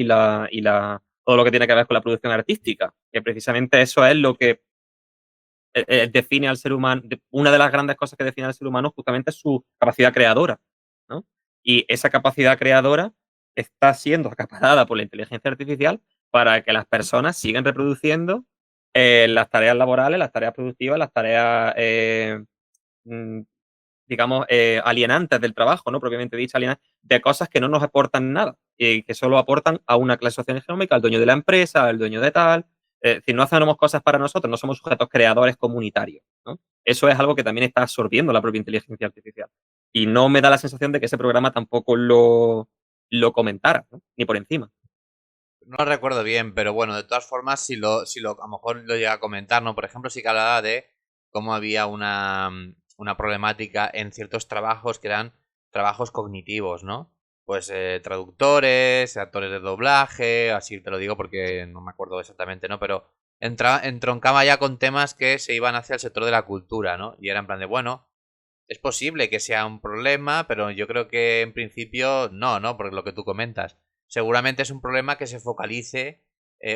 todo lo que tiene que ver con la producción artística, que precisamente eso es lo que define al ser humano, una de las grandes cosas que define al ser humano justamente es su capacidad creadora, ¿no? Y esa capacidad creadora está siendo acaparada por la inteligencia artificial para que las personas sigan reproduciendo las tareas laborales, las tareas productivas, las tareas, mm, digamos, alienantes del trabajo, ¿no? Propiamente dicha, alienantes, de cosas que no nos aportan nada y que solo aportan a una clase social económica, al dueño de la empresa, al dueño de tal. Es decir, no hacemos cosas para nosotros, no somos sujetos creadores comunitarios, ¿no? Eso es algo que también está absorbiendo la propia inteligencia artificial. Y no me da la sensación de que ese programa tampoco lo comentara, ¿no? Ni por encima. No lo recuerdo bien, pero bueno, de todas formas, si lo a lo mejor lo llega a comentar, ¿no? Por ejemplo, sí que hablaba de cómo había una problemática en ciertos trabajos que eran trabajos cognitivos, ¿no? Pues traductores, actores de doblaje, así te lo digo porque no me acuerdo exactamente, ¿no? Pero entroncaba ya con temas que se iban hacia el sector de la cultura, ¿no? Y era en plan de, bueno, es posible que sea un problema, pero yo creo que en principio no, ¿no? Porque lo que tú comentas. Seguramente es un problema que se focalice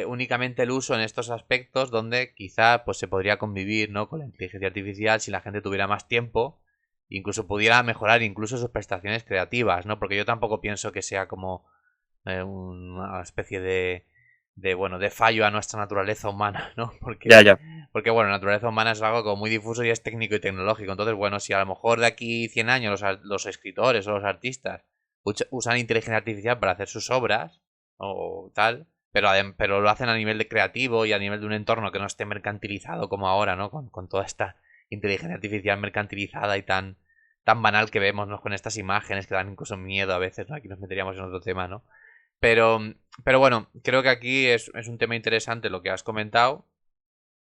únicamente el uso en estos aspectos donde quizá pues se podría convivir, ¿no? Con la inteligencia artificial si la gente tuviera más tiempo, incluso pudiera mejorar incluso sus prestaciones creativas, ¿no? Porque yo tampoco pienso que sea como una especie bueno, de fallo a nuestra naturaleza humana, ¿no? Ya, ya. Porque, bueno, la naturaleza humana es algo como muy difuso y es técnico y tecnológico. Entonces, bueno, si a lo mejor de aquí 100 años los escritores o los artistas usan inteligencia artificial para hacer sus obras o tal, pero lo hacen a nivel de creativo y a nivel de un entorno que no esté mercantilizado como ahora, ¿no? Con toda esta inteligencia artificial mercantilizada y tan banal que vemos, ¿no? Con estas imágenes que dan incluso miedo a veces, ¿no? Aquí nos meteríamos en otro tema, ¿no? Pero, pero bueno, creo que aquí es un tema interesante lo que has comentado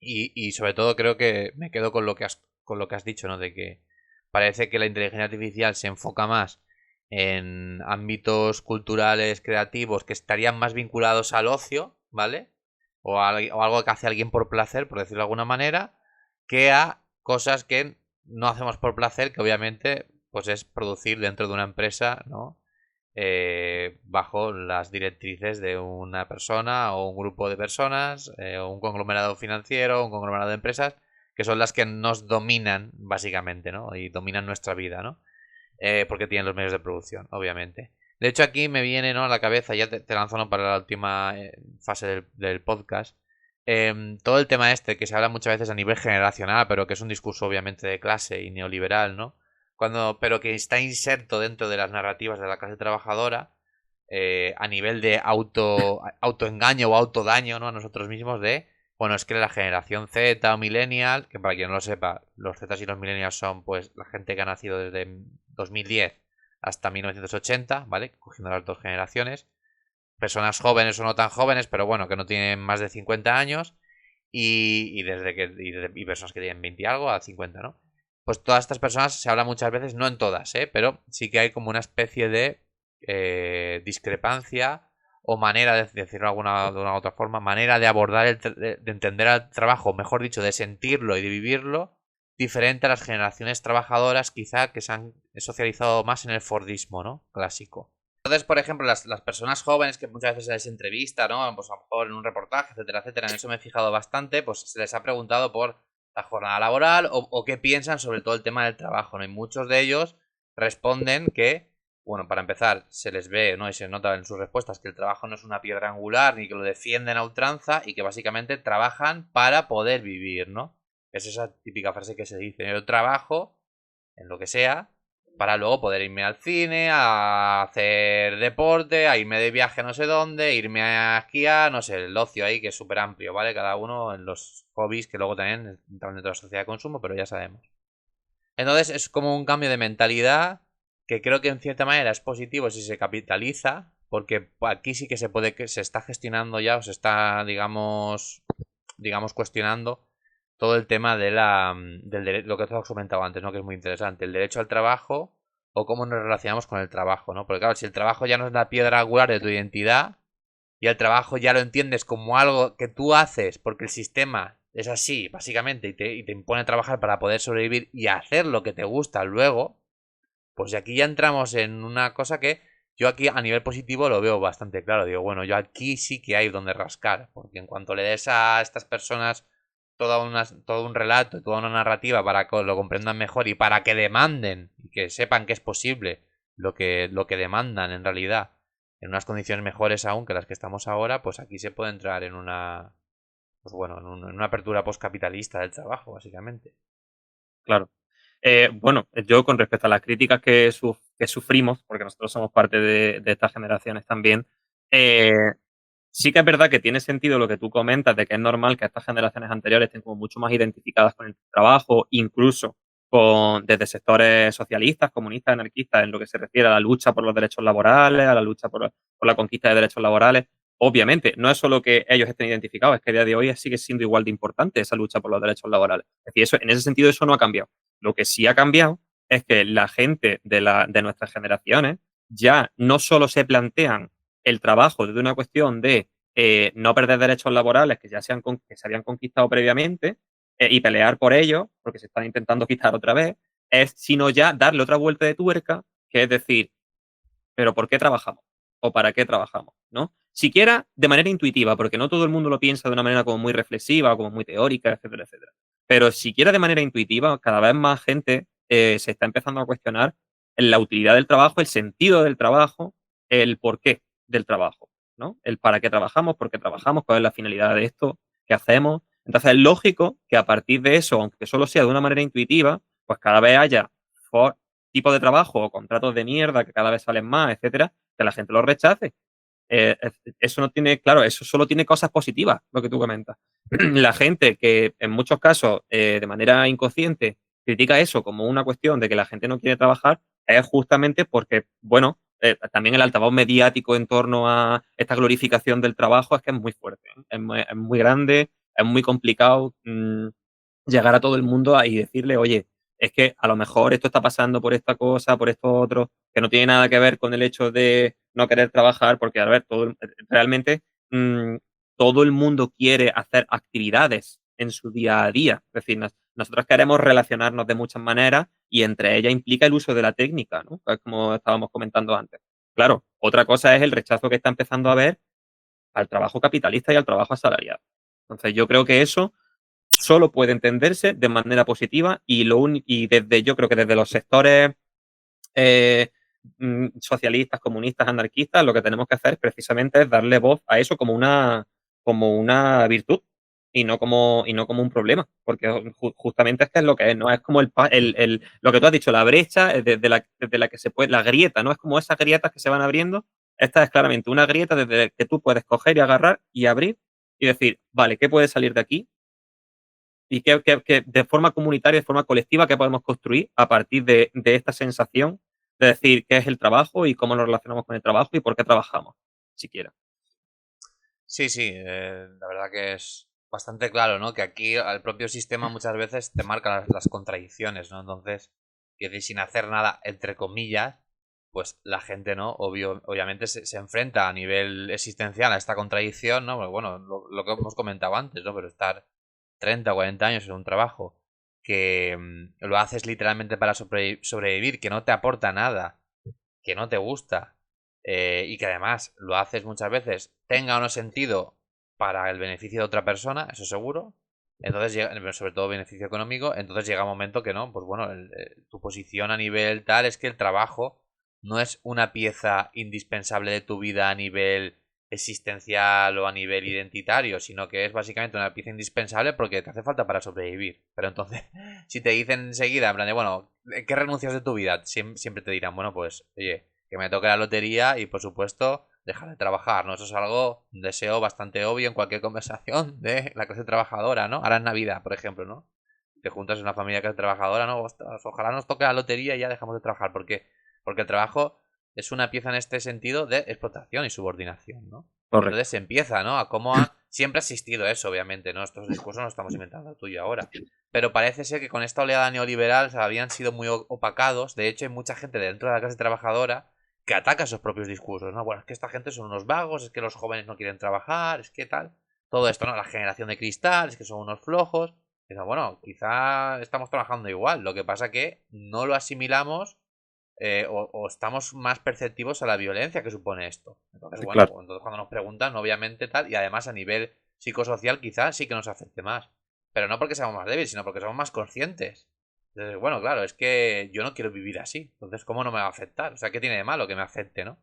y sobre todo creo que me quedo con lo que has dicho, ¿no? De que parece que la inteligencia artificial se enfoca más en ámbitos culturales, creativos, que estarían más vinculados al ocio, ¿vale? O algo que hace alguien por placer, por decirlo de alguna manera, que a cosas que no hacemos por placer, que obviamente pues es producir dentro de una empresa, ¿no? Bajo las directrices de una persona o un grupo de personas, o un conglomerado financiero, o un conglomerado de empresas, que son las que nos dominan, básicamente, ¿no? Y dominan nuestra vida, ¿no? Porque tienen los medios de producción, obviamente. De hecho, aquí me viene, ¿no? A la cabeza, ya te lanzo, ¿no? Para la última fase del podcast. Todo el tema este que se habla muchas veces a nivel generacional, pero que es un discurso obviamente de clase y neoliberal, ¿no? pero que está inserto dentro de las narrativas de la clase trabajadora, a nivel de autoengaño o autodaño, ¿no? A nosotros mismos de, bueno, es que la generación Z o millennial, que para quien no lo sepa, los Z y los millennials son pues la gente que ha nacido desde 2010 hasta 1980, ¿vale? Cogiendo las dos generaciones. Personas jóvenes o no tan jóvenes, pero bueno, que no tienen más de 50 años y personas que tienen 20 y algo a 50, ¿no? Pues todas estas personas se habla muchas veces, no en todas, pero sí que hay como una especie de discrepancia o manera de decirlo de una u otra forma, manera de abordar, de entender el trabajo, mejor dicho, de sentirlo y de vivirlo, diferente a las generaciones trabajadoras quizá que se han socializado más en el Fordismo, ¿no? Clásico. Entonces, por ejemplo, las personas jóvenes que muchas veces se les entrevista, ¿no? Pues a lo mejor en un reportaje, etcétera, etcétera, en eso me he fijado bastante, pues se les ha preguntado por la jornada laboral o qué piensan sobre todo el tema del trabajo, ¿no? Y muchos de ellos responden que, bueno, para empezar, se les ve, ¿no? Y se nota en sus respuestas que el trabajo no es una piedra angular ni que lo defienden a ultranza y que básicamente trabajan para poder vivir, ¿no? Es esa típica frase que se dice, yo trabajo en lo que sea para luego poder irme al cine, a hacer deporte, a irme de viaje no sé dónde, irme a esquiar, no sé, el ocio ahí que es súper amplio, ¿vale? Cada uno en los hobbies que luego también entran dentro de la sociedad de consumo, pero ya sabemos. Entonces es como un cambio de mentalidad que creo que en cierta manera es positivo si se capitaliza, porque aquí sí que se puede, que se está gestionando ya, o se está, digamos cuestionando todo el tema de lo que te has comentado antes, ¿no? Que es muy interesante, el derecho al trabajo o cómo nos relacionamos con el trabajo, ¿no? Porque claro, si el trabajo ya no es la piedra angular de tu identidad y el trabajo ya lo entiendes como algo que tú haces porque el sistema es así, básicamente, y te impone trabajar para poder sobrevivir y hacer lo que te gusta luego, pues aquí ya entramos en una cosa que yo aquí a nivel positivo lo veo bastante claro. Digo, bueno, yo aquí sí que hay donde rascar, porque en cuanto le des a estas personas todo un relato, toda una narrativa para que lo comprendan mejor y para que demanden y que sepan que es posible lo que demandan en realidad en unas condiciones mejores aún que las que estamos ahora, pues aquí se puede entrar en una, pues bueno, en una apertura postcapitalista del trabajo, básicamente. Claro. Bueno, yo con respecto a las críticas que sufrimos, porque nosotros somos parte de estas generaciones también, eh, sí que es verdad que tiene sentido lo que tú comentas, de que es normal que estas generaciones anteriores estén como mucho más identificadas con el trabajo, incluso desde sectores socialistas, comunistas, anarquistas, en lo que se refiere a la lucha por los derechos laborales, a la lucha por la conquista de derechos laborales. Obviamente, no es solo que ellos estén identificados, es que a día de hoy sigue siendo igual de importante esa lucha por los derechos laborales. Es decir, eso, en ese sentido eso no ha cambiado. Lo que sí ha cambiado es que la gente de nuestras generaciones ya no solo se plantean el trabajo desde una cuestión de no perder derechos laborales que se habían conquistado previamente y pelear por ellos, porque se están intentando quitar otra vez, sino ya darle otra vuelta de tuerca, que es decir, pero ¿por qué trabajamos? ¿O para qué trabajamos? ¿No? Siquiera de manera intuitiva, porque no todo el mundo lo piensa de una manera como muy reflexiva o como muy teórica, etcétera, etcétera. Pero siquiera de manera intuitiva, cada vez más gente se está empezando a cuestionar la utilidad del trabajo, el sentido del trabajo, el porqué del trabajo, ¿no? El para qué trabajamos, por qué trabajamos, cuál es la finalidad de esto, qué hacemos. Entonces es lógico que a partir de eso, aunque solo sea de una manera intuitiva, pues cada vez haya tipo de trabajo o contratos de mierda que cada vez salen más, etcétera, que la gente los rechace. Eso no tiene, claro, eso solo tiene cosas positivas, lo que tú comentas. La gente que en muchos casos, de manera inconsciente, critica eso como una cuestión de que la gente no quiere trabajar, es justamente porque, bueno, también el altavoz mediático en torno a esta glorificación del trabajo es que es muy fuerte, ¿eh? Es muy grande, es muy complicado llegar a todo el mundo y decirle, oye, es que a lo mejor esto está pasando por esta cosa, por esto otro, que no tiene nada que ver con el hecho de no querer trabajar, porque, a ver, realmente mm, todo el mundo quiere hacer actividades en su día a día. Es decir, nosotros queremos relacionarnos de muchas maneras y entre ellas implica el uso de la técnica, ¿no? Es como estábamos comentando antes. Claro, otra cosa es el rechazo que está empezando a haber al trabajo capitalista y al trabajo asalariado. Entonces, yo creo que eso solo puede entenderse de manera positiva y desde, yo creo que desde los sectores eh, socialistas, comunistas, anarquistas, lo que tenemos que hacer precisamente es darle voz a eso como una virtud y no como un problema, porque justamente es que es lo que es, ¿no? Es como lo que tú has dicho, la brecha desde la que se puede, la grieta, ¿no? Es como esas grietas que se van abriendo. Esta es claramente una grieta desde la que tú puedes coger y agarrar y abrir y decir, vale, ¿qué puede salir de aquí? Y qué de forma comunitaria, de forma colectiva, qué podemos construir a partir de esta sensación de decir qué es el trabajo y cómo nos relacionamos con el trabajo y por qué trabajamos, siquiera. Sí, sí, la verdad que es bastante claro, ¿no? Que aquí el propio sistema muchas veces te marca las contradicciones, ¿no? Entonces, que sin hacer nada, entre comillas, pues la gente, ¿no? Obviamente se enfrenta a nivel existencial a esta contradicción, ¿no? Pues bueno, lo que hemos comentado antes, ¿no? Pero estar 30 o 40 años en un trabajo que lo haces literalmente para sobrevivir, que no te aporta nada, que no te gusta, y que además lo haces muchas veces, tenga o no sentido para el beneficio de otra persona, eso seguro. Entonces llega, sobre todo beneficio económico, entonces llega un momento que no, pues bueno, tu posición a nivel tal es que el trabajo no es una pieza indispensable de tu vida a nivel existencial o a nivel identitario, sino que es básicamente una pieza indispensable porque te hace falta para sobrevivir. Pero entonces, si te dicen enseguida, en plan de, bueno, ¿qué renuncias de tu vida? Siempre te dirán, bueno, pues, oye, que me toque la lotería y, por supuesto, dejar de trabajar, ¿no? Eso es algo, un deseo bastante obvio en cualquier conversación de la clase trabajadora, ¿no? Ahora en Navidad, por ejemplo, ¿no? Te juntas en una familia que es trabajadora, ¿no? Ostras, ojalá nos toque la lotería y ya dejamos de trabajar. Porque el trabajo es una pieza en este sentido de explotación y subordinación, ¿no? Y Correcto. entonces se empieza, ¿no? Siempre ha existido eso, obviamente, ¿no? Estos discursos no estamos inventando tú y yo ahora. Pero parece ser que con esta oleada neoliberal habían sido muy opacados. De hecho, hay mucha gente dentro de la clase trabajadora que ataca esos propios discursos, ¿no? Bueno, es que esta gente son unos vagos, es que los jóvenes no quieren trabajar, es que tal. Todo esto, ¿no? La generación de cristal, es que son unos flojos. Pero bueno, quizá estamos trabajando igual. Lo que pasa que no lo asimilamos, o estamos más perceptivos a la violencia que supone esto. Entonces, Sí, bueno, claro. entonces cuando nos preguntan, obviamente tal, y además a nivel psicosocial quizás sí que nos afecte más. Pero no porque seamos más débiles, sino porque somos más conscientes. Entonces, bueno, claro, es que yo no quiero vivir así. Entonces, ¿cómo no me va a afectar? O sea, ¿qué tiene de malo que me afecte, no?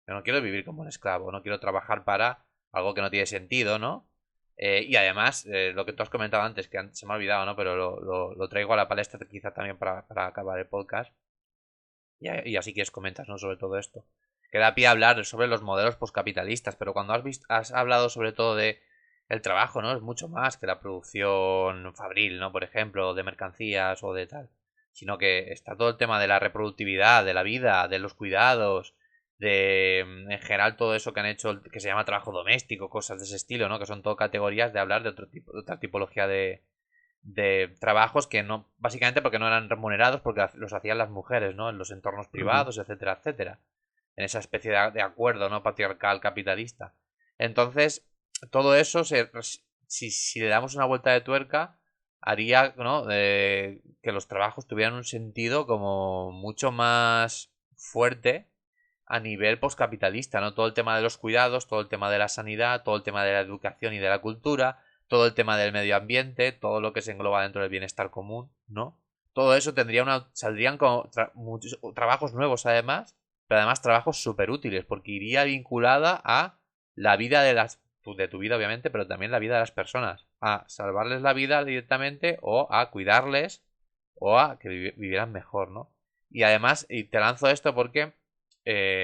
Yo no quiero vivir como un esclavo, no quiero trabajar para algo que no tiene sentido, ¿no? Y además, lo que tú has comentado antes, que se me ha olvidado, ¿no? Pero lo traigo a la palestra quizá también para acabar el podcast. Y así quieres comentas, ¿no? Sobre todo esto. Que da pie a hablar sobre los modelos postcapitalistas, pero cuando has hablado sobre todo de el trabajo, ¿no? Es mucho más que la producción fabril, ¿no? Por ejemplo, de mercancías o de tal. Sino que está todo el tema de la reproductividad, de la vida, de los cuidados, de en general todo eso que han hecho, que se llama trabajo doméstico, cosas de ese estilo, ¿no? Que son todo categorías de hablar de otro tipo, de otra tipología de trabajos que no, básicamente porque no eran remunerados, porque los hacían las mujeres, ¿no? En los entornos Ujú. privados, etcétera, etcétera. En esa especie de acuerdo, ¿no? Patriarcal capitalista. Entonces, todo eso, si le damos una vuelta de tuerca, haría, ¿no? Que los trabajos tuvieran un sentido como mucho más fuerte a nivel postcapitalista, ¿no? Todo el tema de los cuidados, todo el tema de la sanidad, todo el tema de la educación y de la cultura, todo el tema del medio ambiente, todo lo que se engloba dentro del bienestar común, ¿no? Todo eso saldrían como muchos trabajos nuevos además, pero además trabajos súper útiles, porque iría vinculada a la vida de tu vida obviamente, pero también la vida de las personas, a salvarles la vida directamente o a cuidarles o a que vivieran mejor, ¿no? Y además, y te lanzo esto porque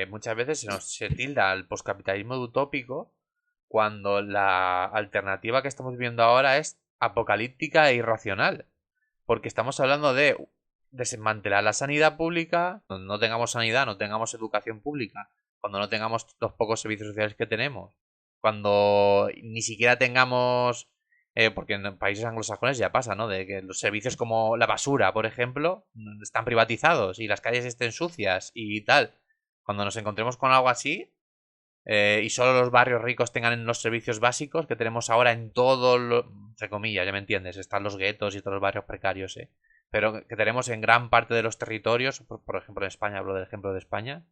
muchas veces se tilda al poscapitalismo de utópico cuando la alternativa que estamos viendo ahora es apocalíptica e irracional. Porque estamos hablando de desmantelar la sanidad pública, cuando no tengamos sanidad, no tengamos educación pública, cuando no tengamos los pocos servicios sociales que tenemos, cuando ni siquiera tengamos, porque en países anglosajones ya pasa, ¿no? De que los servicios como la basura, por ejemplo, están privatizados y las calles estén sucias y tal. Cuando nos encontremos con algo así, y solo los barrios ricos tengan los servicios básicos que tenemos ahora en todo entre comillas, ya me entiendes, están los guetos y todos los barrios precarios, pero que tenemos en gran parte de los territorios, por ejemplo en España, hablo del ejemplo de España,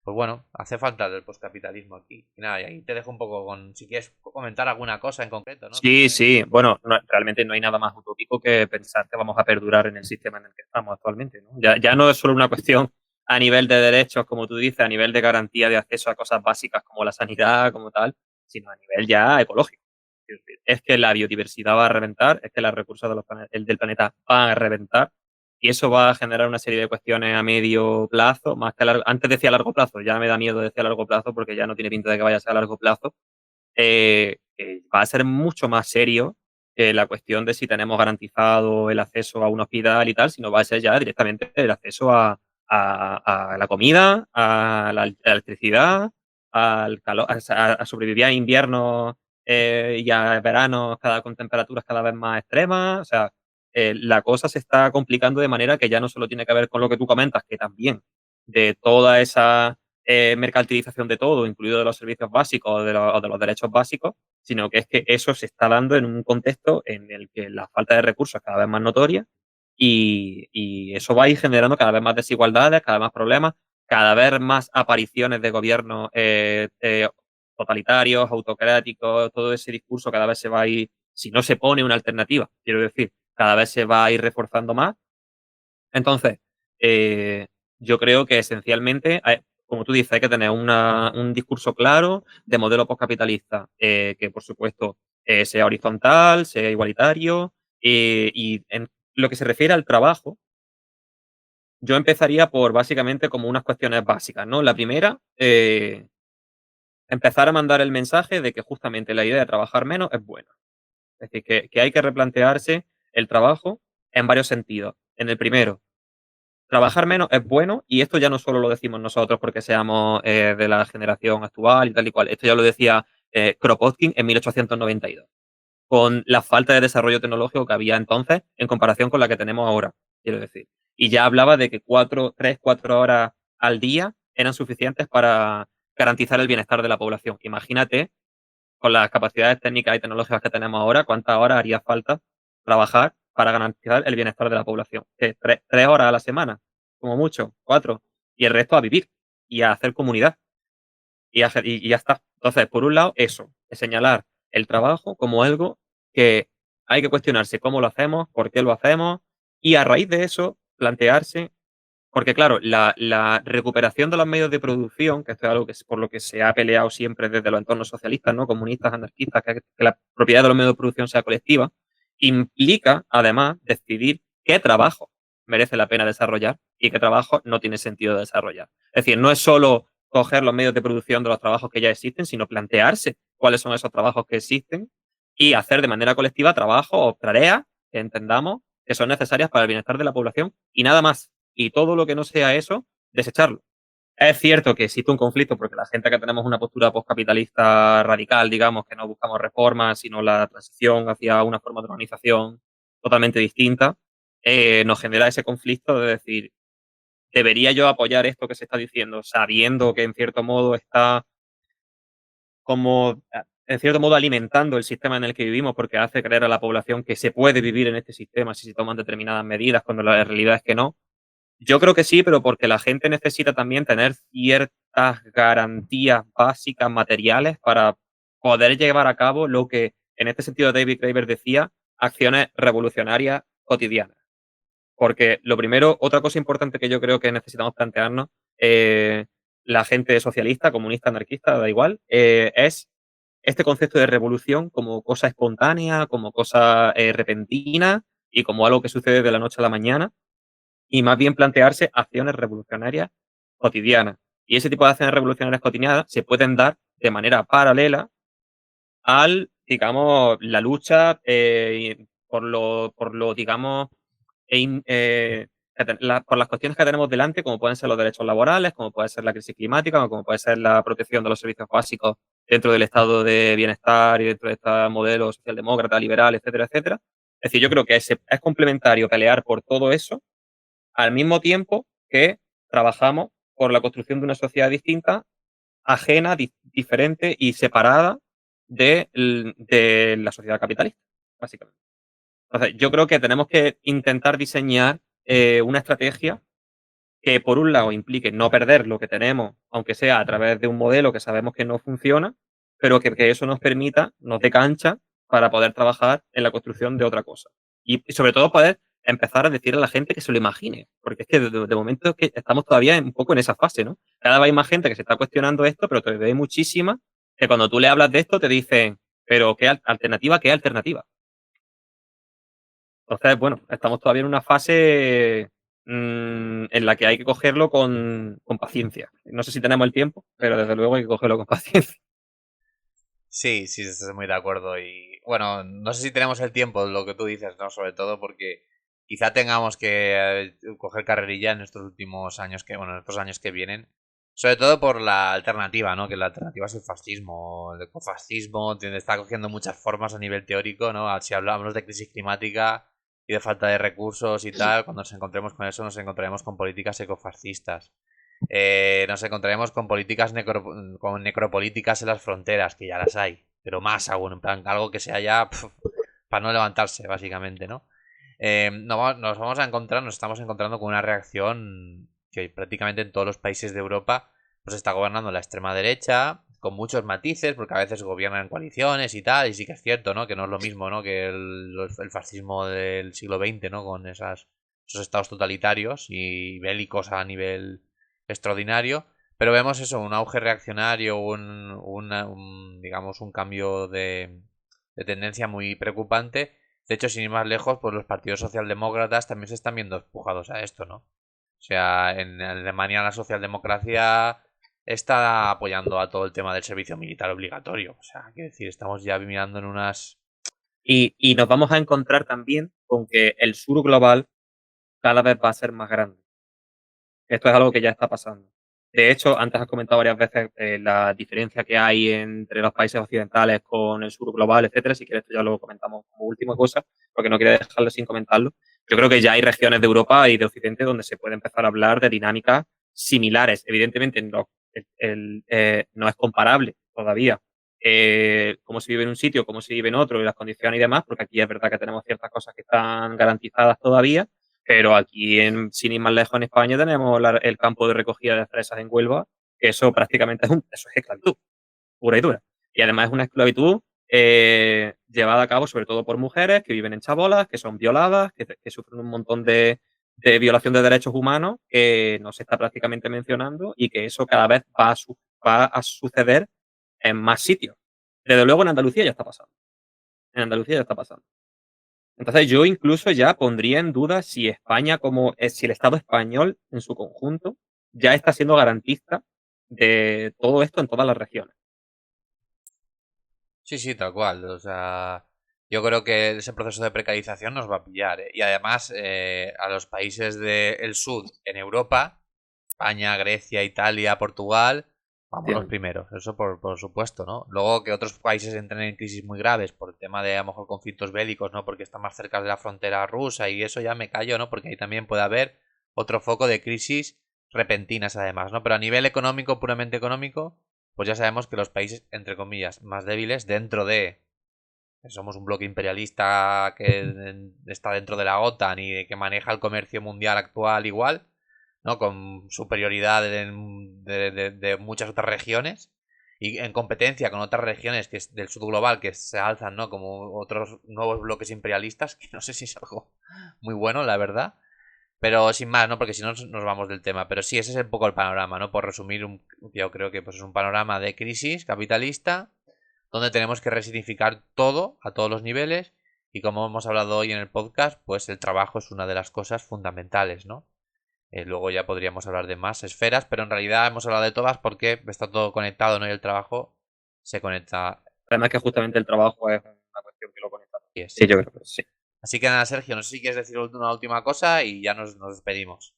pues bueno, hace falta el poscapitalismo aquí. Y nada, y ahí te dejo un poco con, si quieres comentar alguna cosa en concreto, ¿no? Sí, sí. Bueno, realmente no hay nada más utópico que pensar que vamos a perdurar en el sistema en el que estamos actualmente, ¿no? Ya no es solo una cuestión a nivel de derechos, como tú dices, a nivel de garantía de acceso a cosas básicas como la sanidad, como tal, sino a nivel ya ecológico. Es que la biodiversidad va a reventar, es que los recursos del planeta van a reventar y eso va a generar una serie de cuestiones a medio plazo, más que antes decía a largo plazo, ya me da miedo decir a largo plazo porque ya no tiene pinta de que vaya a ser a largo plazo, que va a ser mucho más serio que la cuestión de si tenemos garantizado el acceso a un hospital y tal, sino va a ser ya directamente el acceso a la comida, a la electricidad, al calor, a sobrevivir a inviernos y a veranos con temperaturas cada vez más extremas. O sea, la cosa se está complicando de manera que ya no solo tiene que ver con lo que tú comentas, que también de toda esa mercantilización de todo, incluido de los servicios básicos o de los derechos básicos, sino que es que eso se está dando en un contexto en el que la falta de recursos es cada vez más notoria y eso va a ir generando cada vez más desigualdades, cada vez más problemas, cada vez más apariciones de gobiernos totalitarios, autocráticos, todo ese discurso cada vez se va a ir, si no se pone una alternativa, quiero decir, cada vez se va a ir reforzando más. Entonces, yo creo que esencialmente, como tú dices, hay que tener un discurso claro de modelo postcapitalista, que por supuesto sea horizontal, sea igualitario, y en lo que se refiere al trabajo, yo empezaría por básicamente como unas cuestiones básicas, ¿no? La primera, empezar a mandar el mensaje de que justamente la idea de trabajar menos es buena. Es decir, que hay que replantearse el trabajo en varios sentidos. En el primero, trabajar menos es bueno y esto ya no solo lo decimos nosotros porque seamos de la generación actual y tal y cual. Esto ya lo decía Kropotkin en 1892, con la falta de desarrollo tecnológico que había entonces en comparación con la que tenemos ahora, quiero decir. Y ya hablaba de que 3, 4 horas al día eran suficientes para garantizar el bienestar de la población. Imagínate, con las capacidades técnicas y tecnológicas que tenemos ahora, cuántas horas haría falta trabajar para garantizar el bienestar de la población. ¿Qué? 3 horas a la semana, como mucho, 4, y el resto a vivir y a hacer comunidad y ya está. Entonces, por un lado, eso, es señalar el trabajo como algo que hay que cuestionarse cómo lo hacemos, por qué lo hacemos, y a raíz de eso plantearse, porque claro, la recuperación de los medios de producción, que esto es algo que es por lo que se ha peleado siempre desde los entornos socialistas, ¿no? Comunistas, anarquistas, que la propiedad de los medios de producción sea colectiva, implica además decidir qué trabajo merece la pena desarrollar y qué trabajo no tiene sentido desarrollar. Es decir, no es solo coger los medios de producción de los trabajos que ya existen, sino plantearse cuáles son esos trabajos que existen y hacer de manera colectiva trabajos o tareas que entendamos que son necesarias para el bienestar de la población y nada más. Y todo lo que no sea eso, desecharlo. Es cierto que existe un conflicto porque la gente que tenemos una postura postcapitalista radical, digamos, que no buscamos reformas, sino la transición hacia una forma de organización totalmente distinta, nos genera ese conflicto de decir, ¿debería yo apoyar esto que se está diciendo sabiendo que en cierto modo está como, en cierto modo, alimentando el sistema en el que vivimos porque hace creer a la población que se puede vivir en este sistema si se toman determinadas medidas cuando la realidad es que no? Yo creo que sí, pero porque la gente necesita también tener ciertas garantías básicas materiales para poder llevar a cabo lo que en este sentido David Graeber decía, acciones revolucionarias cotidianas. Porque lo primero, otra cosa importante que yo creo que necesitamos plantearnos, la gente socialista, comunista, anarquista, da igual, es este concepto de revolución como cosa espontánea, como cosa repentina y como algo que sucede de la noche a la mañana, y más bien plantearse acciones revolucionarias cotidianas. Y ese tipo de acciones revolucionarias cotidianas se pueden dar de manera paralela al, digamos, la lucha por lo, digamos, por las cuestiones que tenemos delante, como pueden ser los derechos laborales, como puede ser la crisis climática, o como puede ser la protección de los servicios básicos dentro del estado de bienestar y dentro de este modelo socialdemócrata, liberal, etcétera, etcétera. Es decir, yo creo que es complementario pelear por todo eso al mismo tiempo que trabajamos por la construcción de una sociedad distinta, ajena, diferente y separada de la sociedad capitalista, básicamente. Entonces, yo creo que tenemos que intentar diseñar una estrategia que, por un lado, implique no perder lo que tenemos, aunque sea a través de un modelo que sabemos que no funciona, pero que eso nos permita, nos dé cancha para poder trabajar en la construcción de otra cosa. Y sobre todo poder empezar a decir a la gente que se lo imagine, porque es que de momento es que estamos todavía un poco en esa fase, ¿no? Cada vez hay más gente que se está cuestionando esto, pero todavía hay muchísima que cuando tú le hablas de esto te dicen, Pero ¿qué alternativa? ¿Qué alternativa? Entonces, bueno, estamos todavía en una fase en la que hay que cogerlo con paciencia. No sé si tenemos el tiempo, pero desde luego hay que cogerlo con paciencia. Sí, sí, estoy muy de acuerdo. Y bueno, no sé si tenemos el tiempo, lo que tú dices, ¿no? Sobre todo porque quizá tengamos que coger carrerilla en estos últimos años bueno, en estos años que vienen. Sobre todo por la alternativa, ¿no? Que la alternativa es el fascismo. El ecofascismo está cogiendo muchas formas a nivel teórico, ¿no? Si hablamos de crisis climática y de falta de recursos y tal, cuando nos encontremos con eso, nos encontraremos con políticas ecofascistas. Nos encontraremos con políticas con necropolíticas en las fronteras, que ya las hay, pero más aún, en plan, algo que sea ya para no levantarse, básicamente, ¿no? Nos vamos a encontrar, nos estamos encontrando con una reacción que prácticamente en todos los países de Europa pues está gobernando la extrema derecha, con muchos matices, porque a veces gobiernan en coaliciones y tal, y sí que es cierto, ¿no? Que no es lo mismo, ¿no? Que el fascismo del siglo XX, ¿no? Con esos estados totalitarios y bélicos a nivel extraordinario, pero vemos eso, un auge reaccionario, digamos, un cambio de tendencia muy preocupante. De hecho, sin ir más lejos, pues los partidos socialdemócratas también se están viendo empujados a esto, ¿no? O sea, en Alemania la socialdemocracia está apoyando a todo el tema del servicio militar obligatorio. O sea, quiero decir, estamos ya mirando en unas... Y nos vamos a encontrar también con que el sur global cada vez va a ser más grande. Esto es algo que ya está pasando. De hecho, antes has comentado varias veces la diferencia que hay entre los países occidentales con el sur global, etcétera. Si quieres, esto ya lo comentamos como última cosa, porque no quiero dejarlo sin comentarlo. Yo creo que ya hay regiones de Europa y de Occidente donde se puede empezar a hablar de dinámicas similares. Evidentemente, no es comparable todavía cómo se vive en un sitio, cómo se vive en otro y las condiciones y demás, porque aquí es verdad que tenemos ciertas cosas que están garantizadas todavía, pero aquí, sin ir más lejos, en España tenemos el campo de recogida de fresas en Huelva, que eso prácticamente eso es esclavitud, pura y dura. Y además es una esclavitud llevada a cabo sobre todo por mujeres que viven en chabolas, que son violadas, que sufren un montón de violación de derechos humanos que no se está prácticamente mencionando y que eso cada vez va a suceder en más sitios. Desde luego en Andalucía ya está pasando. En Andalucía ya está pasando. Entonces yo incluso ya pondría en duda si España si el Estado español en su conjunto ya está siendo garantista de todo esto en todas las regiones. Sí, sí, tal cual. O sea, yo creo que ese proceso de precarización nos va a pillar, ¿eh? Y además, a los países del sur en Europa, España, Grecia, Italia, Portugal, vamos los primeros, eso por supuesto, ¿no? Luego que otros países entren en crisis muy graves por el tema de a lo mejor conflictos bélicos, ¿no? Porque están más cerca de la frontera rusa y eso ya me callo, ¿no? Porque ahí también puede haber otro foco de crisis repentinas además, ¿no? Pero a nivel económico, puramente económico, pues ya sabemos que los países, entre comillas, más débiles dentro de que somos un bloque imperialista que está dentro de la OTAN y que maneja el comercio mundial actual igual, ¿no? Con superioridad de muchas otras regiones y en competencia con otras regiones que es del sur global que se alzan, ¿no? Como otros nuevos bloques imperialistas, que no sé si es algo muy bueno, la verdad. Pero sin más, ¿no? Porque si no nos vamos del tema. Pero sí, ese es un poco el panorama, ¿no? Por resumir, yo creo que pues es un panorama de crisis capitalista donde tenemos que resignificar todo a todos los niveles y como hemos hablado hoy en el podcast, pues el trabajo es una de las cosas fundamentales, ¿no? Luego ya podríamos hablar de más esferas, pero en realidad hemos hablado de todas porque está todo conectado, ¿no? Y el trabajo se conecta. Además que justamente el trabajo es una cuestión que lo conecta. Y es. Sí, yo creo que sí. Así que nada, Sergio, no sé si quieres decir una última cosa y ya nos despedimos.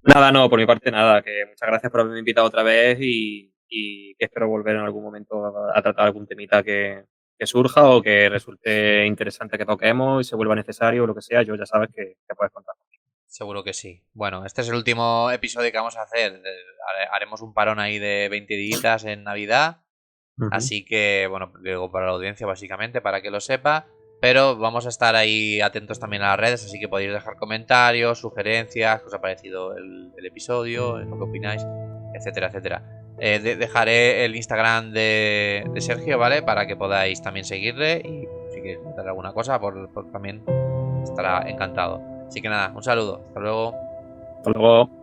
Nada, no, por mi parte nada, que muchas gracias por haberme invitado otra vez y que espero volver en algún momento a tratar algún temita que surja o que resulte interesante que toquemos y se vuelva necesario o lo que sea, yo ya sabes que puedes contar. Seguro que sí. Bueno, este es el último episodio que vamos a hacer. Haremos un parón ahí de 20 días en Navidad. Así que, bueno, digo para la audiencia básicamente, para que lo sepa. Pero vamos a estar ahí atentos también a las redes, así que podéis dejar comentarios, sugerencias, qué os ha parecido el episodio, lo que opináis, etcétera, etcétera. Dejaré el Instagram de Sergio, ¿vale? Para que podáis también seguirle y si queréis comentar alguna cosa, por también estará encantado. Así que nada, un saludo, hasta luego. Hasta luego.